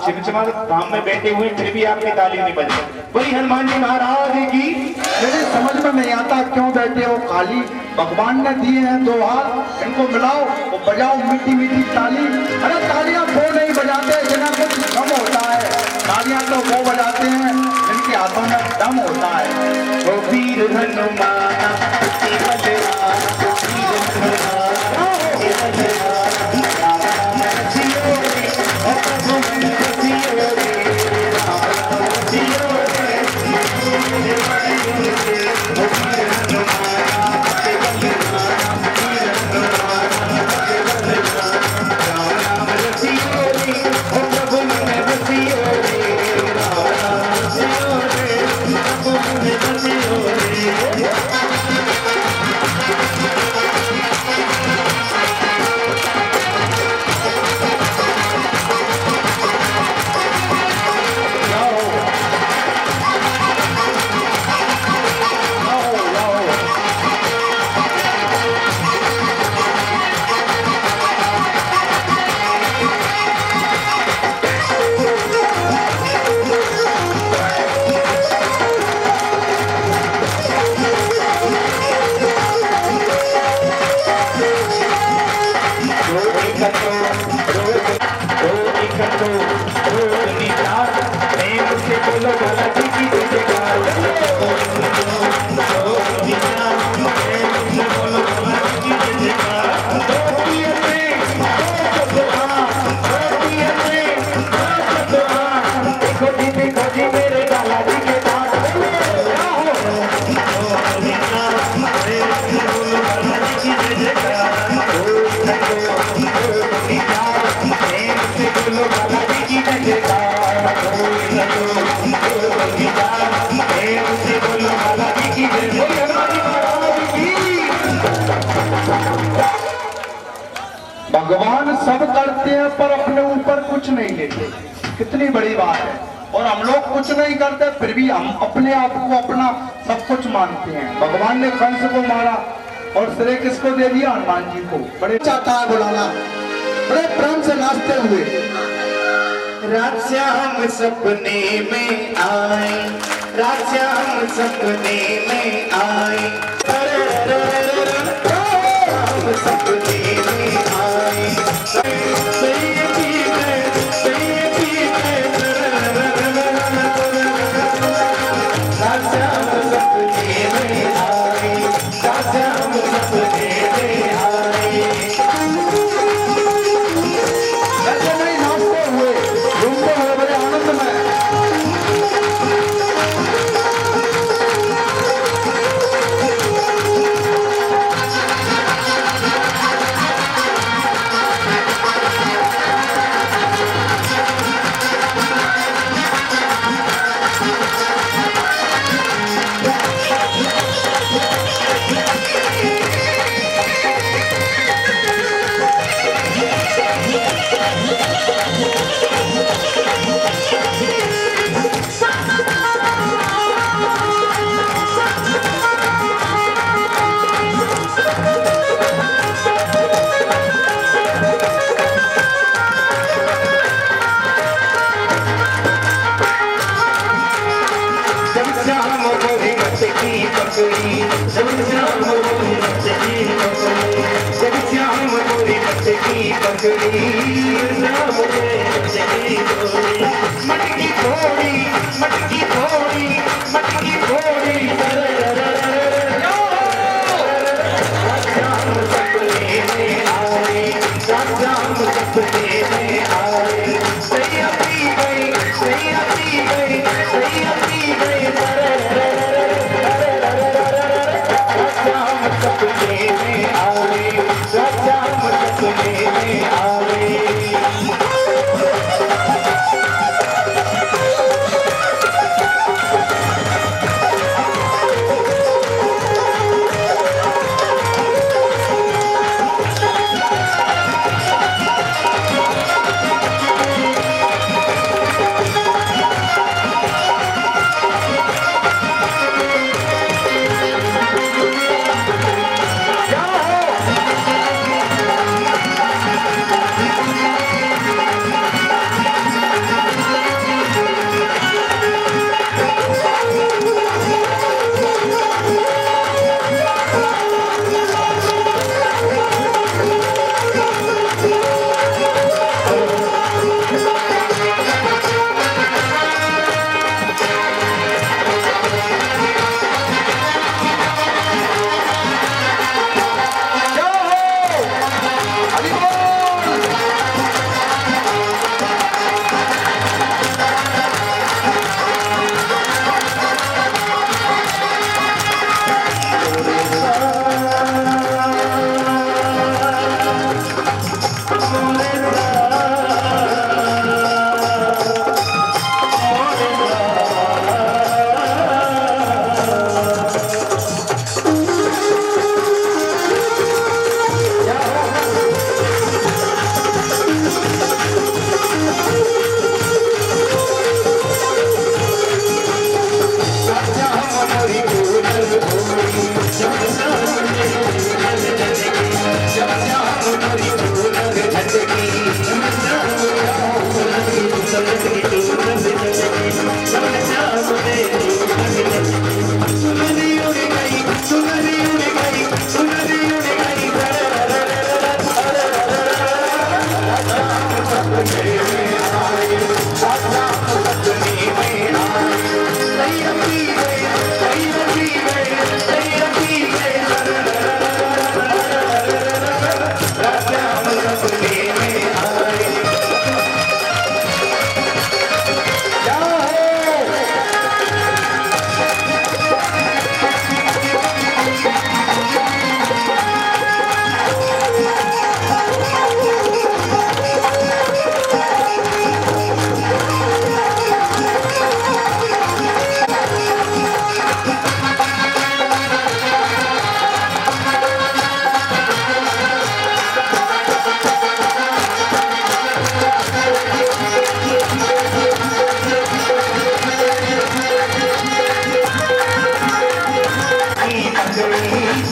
Speaker 1: चिमचमा धाम में बैठे हुए फिर भी आपकी ताली नहीं बज रही। बोली हनुमान जी महाराज की।
Speaker 2: मेरे समझ में नहीं आता क्यों बैठे हो खाली, भगवान ने दिए हैं दो हाथ, इनको मिलाओ वो बजाओ मीठी मीठी ताली। अरे तालियां वो नहीं बजाते जिन्हें कुछ दम होता है, तालियां तो वो बजाते हैं जिनके हाथों में दम होता है।
Speaker 1: वो वीर हनुमान
Speaker 2: सब करते हैं पर अपने ऊपर कुछ नहीं लेते, कितनी बड़ी बात है। और हम लोग कुछ नहीं करते फिर भी हम अपने आप को अपना सब कुछ मानते हैं। भगवान ने कंस को मारा और श्रेय किसको दे दिया? हनुमान जी को। बड़े
Speaker 3: चाहता है बुलाना, बड़े प्रेम से नाचते हुए।
Speaker 1: रात श्याम सपने में आए, रात श्याम सपने में आए, श्याम सपने में आए, सैयदी मैं, रात श्याम सपने में आए, रात श्याम सपने में आए।
Speaker 2: ऐसे नहीं नाचते हुए, झूमते हुए बड़े आनंद में।
Speaker 1: मटकी थोड़ी, मटकी थोड़ी, मटकी थोड़ी, श्याम सपने में आए, श्याम सपने में आए, सैया पी गई, सैया पी गई, सैया पी गई, श्याम सपने में आए, श्याम सपने में आए।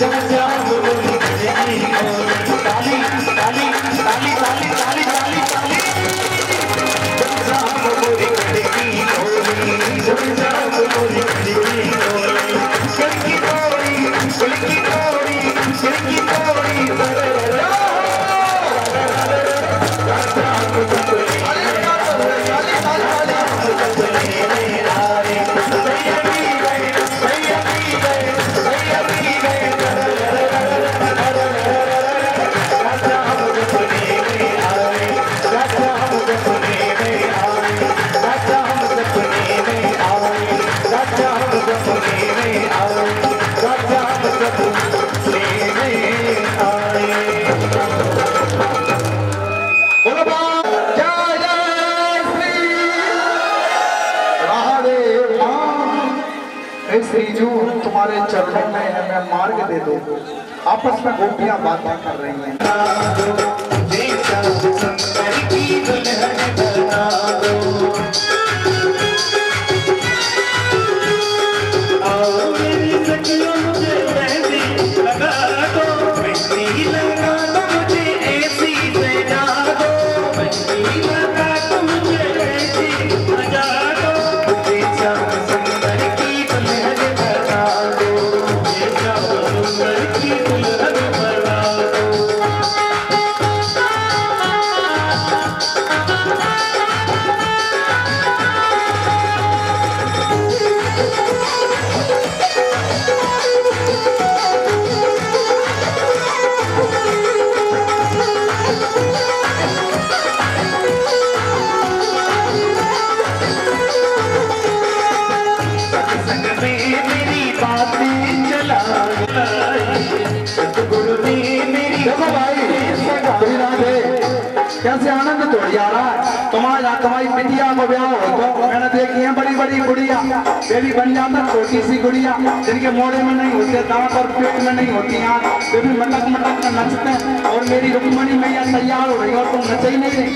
Speaker 1: जब श्याम बोली कजरी बोली ताली ताली ताली ताली ताली ताली ताली जब श्याम बोली कजरी बोली जब श्याम बोली कजरी बोली कलकी तोड़ी कलकी तोड़ी कलकी तोड़ी
Speaker 2: श्रीजू तुम्हारे चरणों में है, मैं मार्ग दे दो। आपस में गोपियां बातें कर रही हैं। कैसे आनंद तोड़ जा रहा है तुम्हारी बिटिया को ब्याह हो तो मैंने देखी है बड़ी बड़ी गुड़िया बेबी बन जाता छोटी सी गुड़िया जिनके मोड़े में नहीं होते दांत और पेट में नहीं होती हैं वे भी मटक मटक कर नचते हैं और मेरी रुक्मणी मैया तैयार हो रही और तुम नच ही नहीं रही।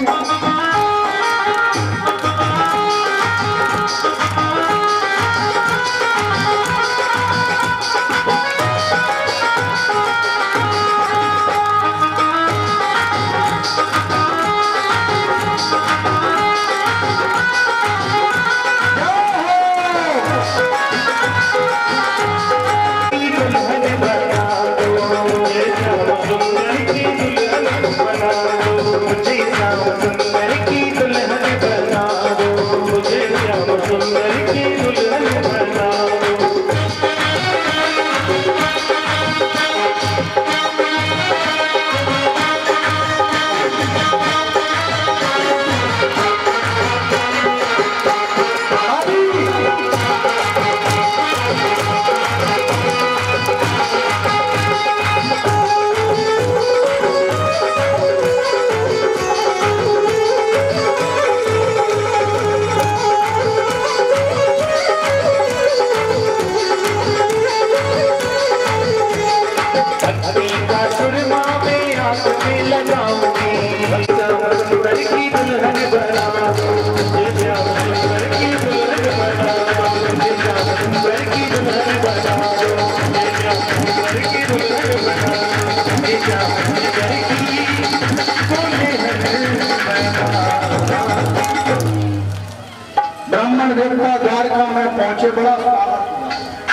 Speaker 2: ब्राह्मण देवता द्वारका में पहुंचे, बड़ा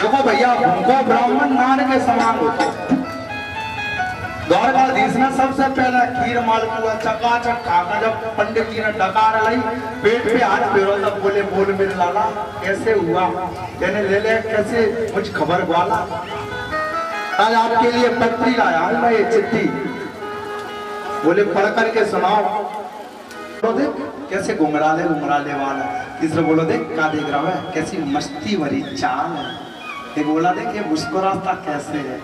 Speaker 2: देखो भैया उनको ब्राह्मण नार के समान होते। द्वारकाधीश ने सबसे पहले खीर मालपुआ चकाचक खाकर जब पंडित जी ने डकार लाई पेट पे हाथ फेरो तब बोले बोल मेरे लाला कैसे हुआ, कहने ले ले कैसे मुझ खबर वाला, आज आपके लिए पत्री लाया हूं मैं ये चिट्ठी, बोले पढ़ करके सुनाओ। देख कैसे घुमराले वाला, तीसरे बोलो देख क्या देख रहा है कैसी मस्ती भरी चाल है, एक बोला देख ये मुस्कुराता कैसे है,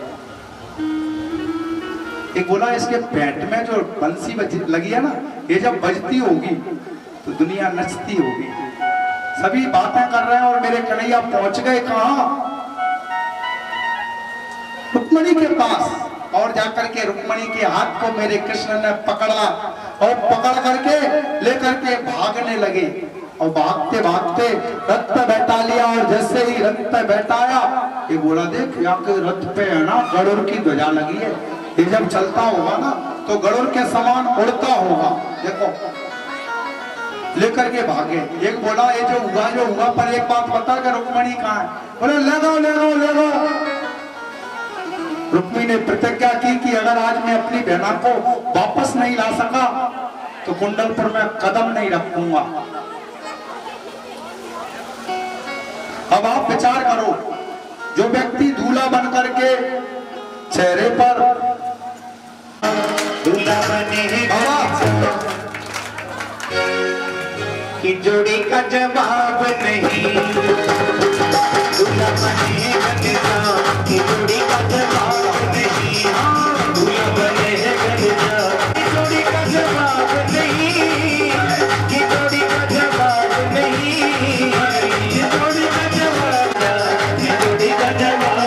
Speaker 2: एक बोला इसके पेट में जो बंसी लगी है ना ये जब बजती होगी तो दुनिया नचती होगी। सभी बातें कर रहे हैं और मेरे कन्हैया पहुंच गए कहां, रुक्मणी के पास, और जाकर के रुक्मणी के हाथ को मेरे कृष्ण ने पकड़ा और पकड़ करके लेकर के भागने लगे। और भागते भागते रथ पे बैठा लिया। और जैसे ही रथ पे बैठाया, ये बोला देख यहाँ के रथ पे है ना गरुड़ की ध्वजा लगी है, ये जब चलता होगा ना तो गरुड़ के समान उड़ता होगा। देखो लेकर के भागे। एक बोला ये जो हुआ पर एक बात बता कर रुक्मणी कहाँ है? बोले ले लो। रुक्मी ने प्रतिज्ञा की कि अगर आज मैं अपनी बहना को वापस नहीं ला सका तो कुंडल पर मैं कदम नहीं रखूंगा। अब आप विचार करो, जो व्यक्ति दूल्हा बन करके चेहरे पर
Speaker 1: दूल्हा बने की जोड़ी का जवाब नहीं, दूल्हा बने की जोड़ी का जवाब नहीं, दूल्हा बने की जोड़ी का जवाब नहीं, की जोड़ी का जवाब नहीं, की जोड़ी का जवाब, की जोड़ी का जवाब।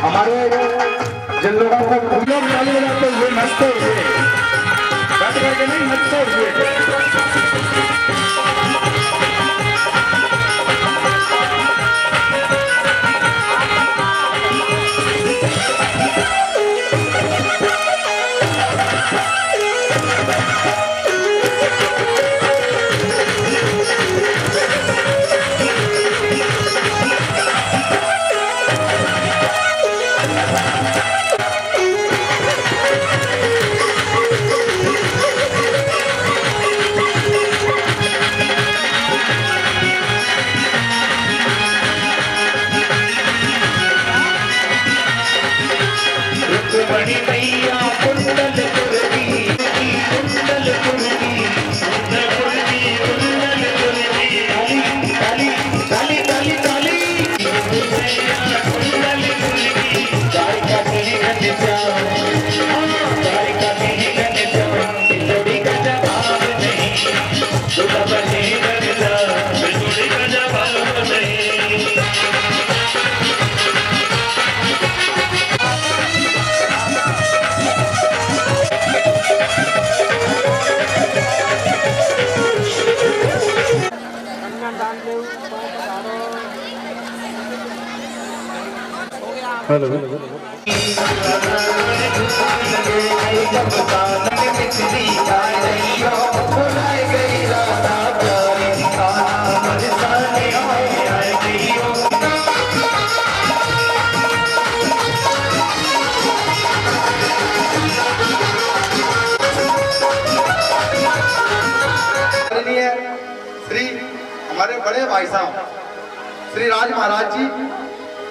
Speaker 2: हमारे जिन लोगों को पूजन चालू जाते हुए नचते हुए बैठ करके नहीं नचते हुए
Speaker 1: बड़ी मैया कुंडल कुर्दी, कुंडल कुर्दी, कुंडल कुर्दी, कुंडल कुर्दी, काली काली काली काली मैया कुंडल कुर्दी, गाय का कहीं घट जाओ, गाय का कहीं घट जाओ, जोड़ी का जवाब नहीं, दूल्हा बने घट जाओ, जोड़ी का जवाब नहीं।
Speaker 2: हेलो श्री हमारे बड़े भाई साहब श्री राज महाराज जी,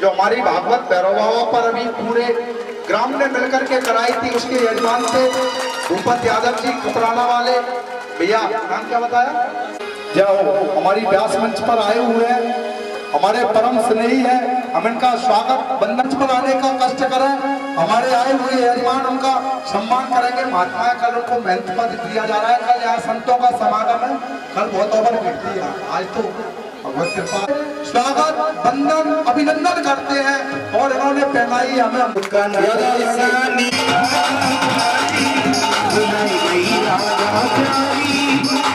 Speaker 2: जो हमारी भागवत भैरव बाबा पर अभी पूरे ग्राम ने मिलकर के कराई थी, उसके यजमान थे भूपत यादव जी कुतराना वाले भैया, नाम क्या बताया, जो हमारी व्यास मंच पर आए हुए हैं, हमारे परम स्नेही है, हम इनका स्वागत बंधन पर आने का कष्ट करें। हमारे आए हुए यजमान उनका सम्मान करेंगे। महात्मा कल उनको महंत पद दिया जा रहा है, कल यहाँ संतों का समागम है, कल बहुत ओवर गिरती है, आज तो भगवत कृपा। स्वागत बंधन अभिनंदन करते हैं और इन्होंने पहनाई हमें
Speaker 1: उसका निशानी बुलाई गई राजा प्यारी,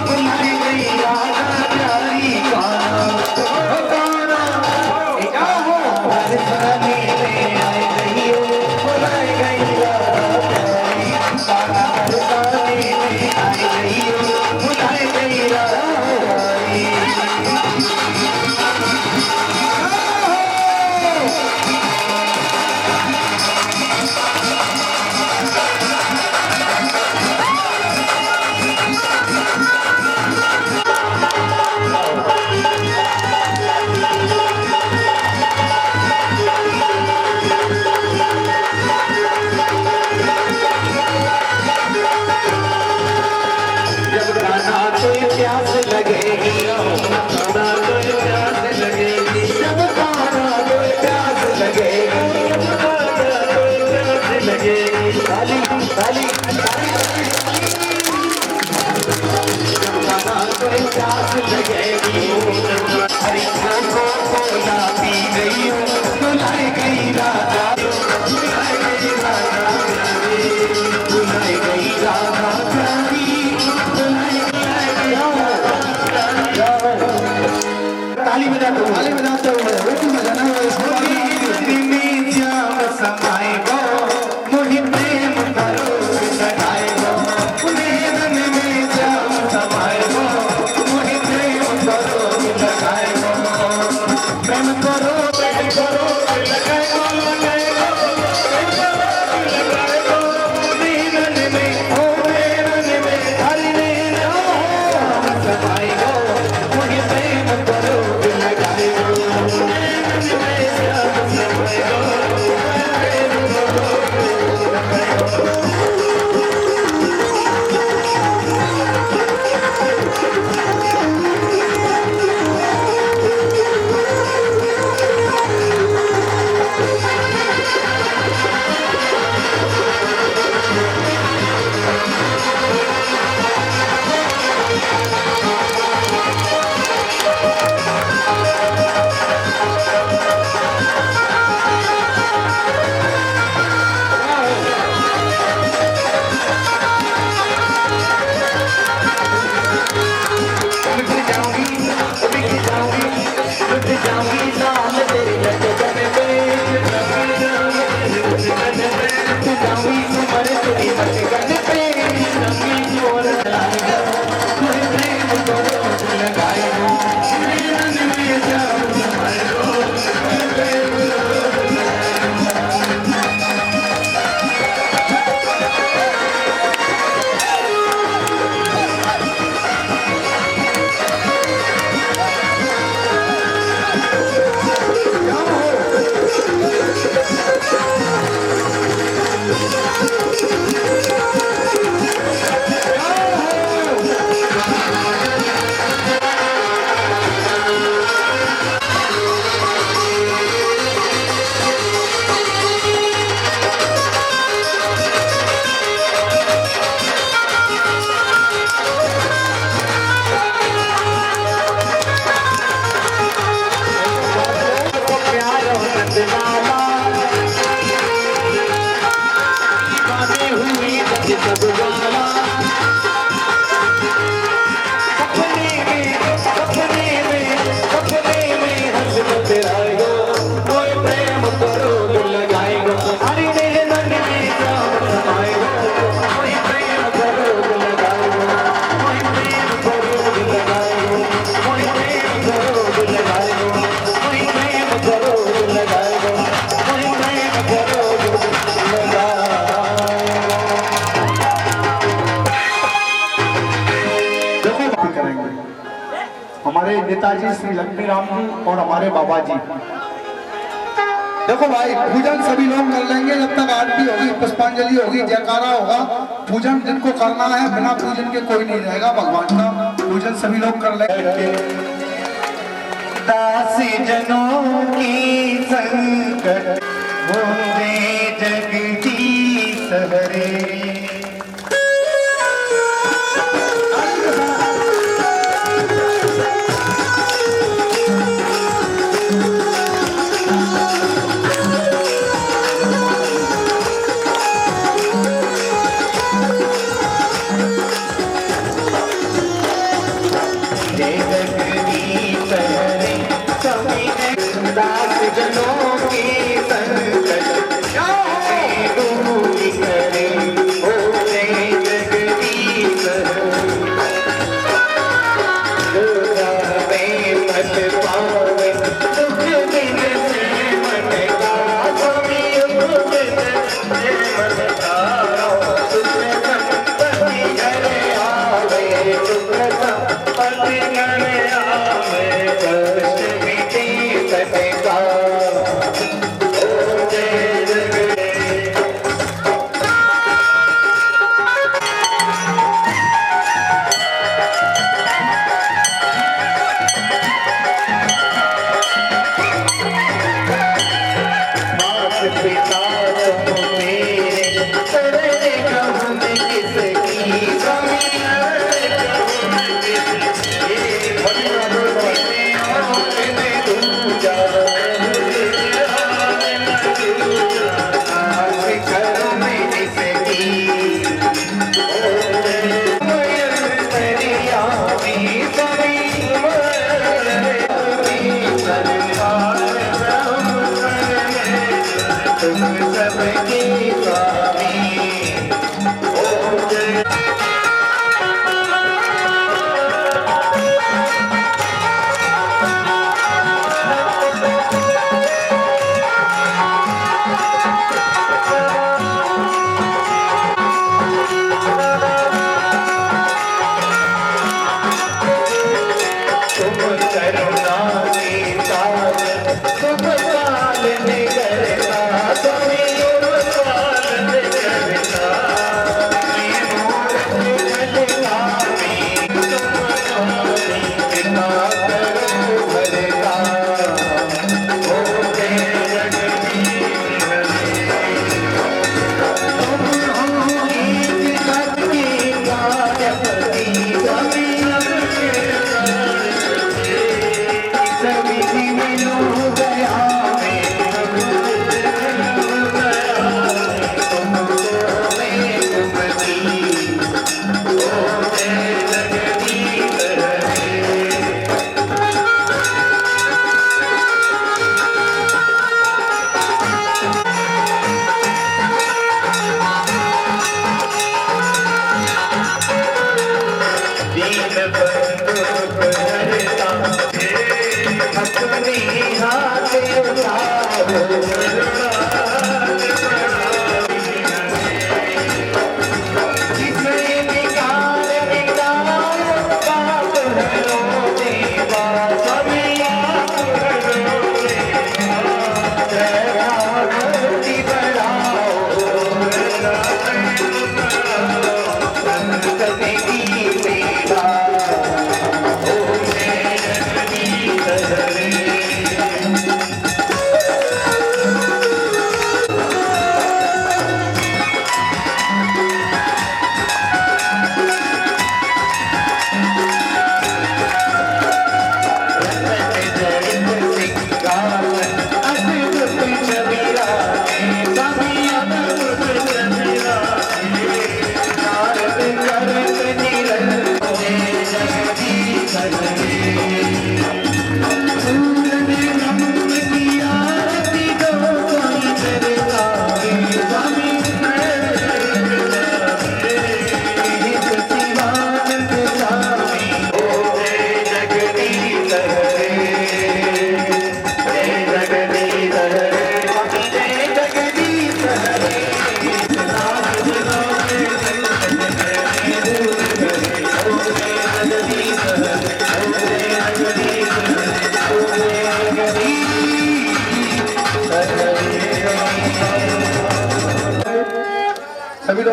Speaker 1: बुलाई गई राजा प्यारी, गाना क्या हो बरसाने में आई गई हो, बुलाई गई राजा प्यारी, गाना बरसाने में आई गई हो, बुलाई गई राजा प्यारी। प्यास लगेगी, खाना तो प्यास लगेगी, जब खाना तो प्यास लगेगी, खाना तो प्यास लगेगी, खाली खाली खाना तो प्यास लगेगी, हरी को कोला पी गई हूँ।
Speaker 2: हमारे नेताजी श्री लक्ष्मी राम जी और हमारे बाबा जी। देखो भाई, पूजन सभी लोग कर लेंगे जब तक आरती होगी, पुष्पांजलि होगी, जयकारा होगा। पूजन जिनको करना है, बिना पूजन के कोई नहीं रहेगा। भगवान का पूजन सभी लोग कर लेंगे।
Speaker 1: दास जनों की संकट होते जगदीश हरे। दास जनों की संकट दूर करे, हो जय जगदीश जावे मत पावे, दुख दिन से मन का स्वामी उपदिन से मन तारो। सुख संपत्ति घर आवे, सुख संपत्ति घर आवे, कष्ट मिटे सदा। पिता तुम मेरे शरण कहूँ मैं किसकी, स्वामी शरण कहूँ मैं किसकी। मैं दूजा आस करूँ मैं जिसकी। तुम सबके स्वामी, ओ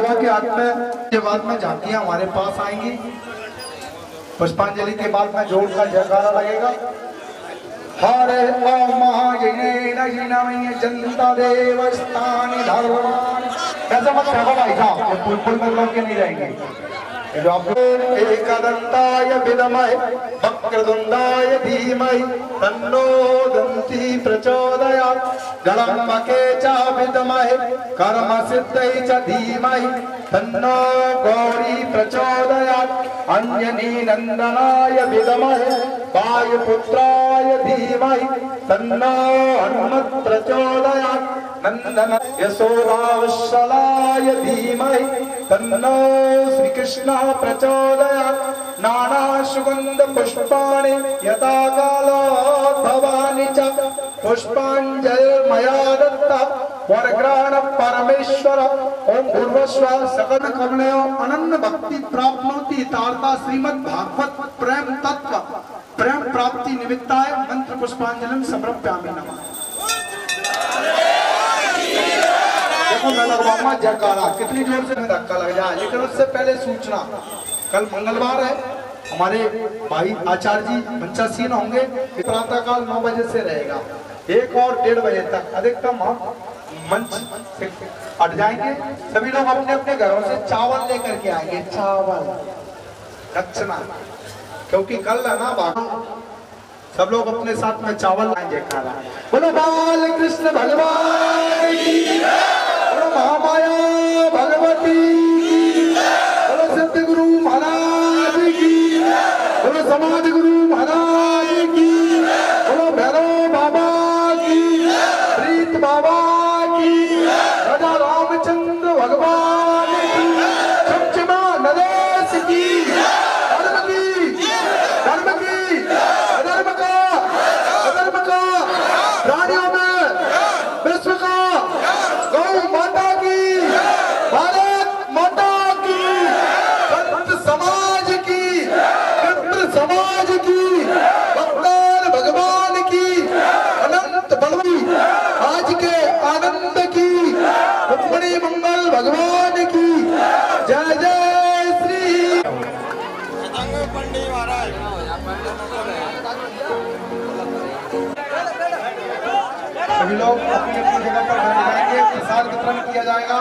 Speaker 2: बाबा के हाथ में के बाद में झांकियां हमारे पास आएंगी। पुष्पांजलि के बाद में जोर का जयकारा लगेगा। हरे जनता देवस्थानी धर्मानि। ऐसा मत कहो भाई साहब, ये पुल में लोग के नहीं रहेंगे। एकदंताय विद्महे वक्रतुंडाय धीमहि तन्नो दन्ती प्रचोदयात्। गणपते च विद्महे कर्मसिद्धये च धीमहि तन्नो गौरी प्रचोदयात्। अंजनी नंदनाय विद्महे वायुपुत्राय धीमहि तन्नो हनुमत् प्रचोदयात्। नंदन यशोदावत्सलाय धीमहि तन्नो श्री कृष्ण प्रचोदयात्। नाना सुगंध पुष्पाणि यथा कालोद्भवानि च पुष्पांजलि मया दत्ता वरग्रहण परमेश्वर। ओम भूर्भुवः सकल करुणयो अनन्य भक्ति प्राप्नोति तारता श्रीमद् भागवत प्रेम तत्व प्रेम प्राप्ति निमित्ताय मंत्र पुष्पांजलिं समर्पयामि नमः। देखो मैं लगवाऊंगा जयकारा, कितनी जोर से धक्का लग जाए। लेकिन उससे पहले सूचना, कल मंगलवार है, हमारे भाई आचार्य जी मंचासीन होंगे। प्रातः काल 9 बजे से रहेगा, 1 और 1:30 बजे तक अधिकतम हम मंच से हट जाएंगे। सभी लोग अपने अपने घरों से चावल लेकर के आएंगे, चावल दक्षिणा, क्योंकि कल है ना बाबा, सब लोग अपने साथ में चावल लाएंगे खाना। बोलो बाल कृष्ण भगवान की, बोलो महामाया भगवती की, बोलो सत्य गुरु महाराज की, बोलो समाज गुरु महाराज की, बोलो भैरव बाबा की, प्रीत बाबा की, राजा रामचंद्र भगवान की, चमचमा नरेश की, धर्म की, अधर्म का, प्राणियों में विश्व का, गौ माता की, भारत माता की, संत समाज की, मित्र समाज की, भगवान भगवान की, अनंत बलवी आज के आनंद की, रुक्मिणी मंगल भगवान की जय जय श्री। सभी लोग अपनी अपनी जगह पर बैठ जाएंगे, प्रसाद वितरण किया जाएगा।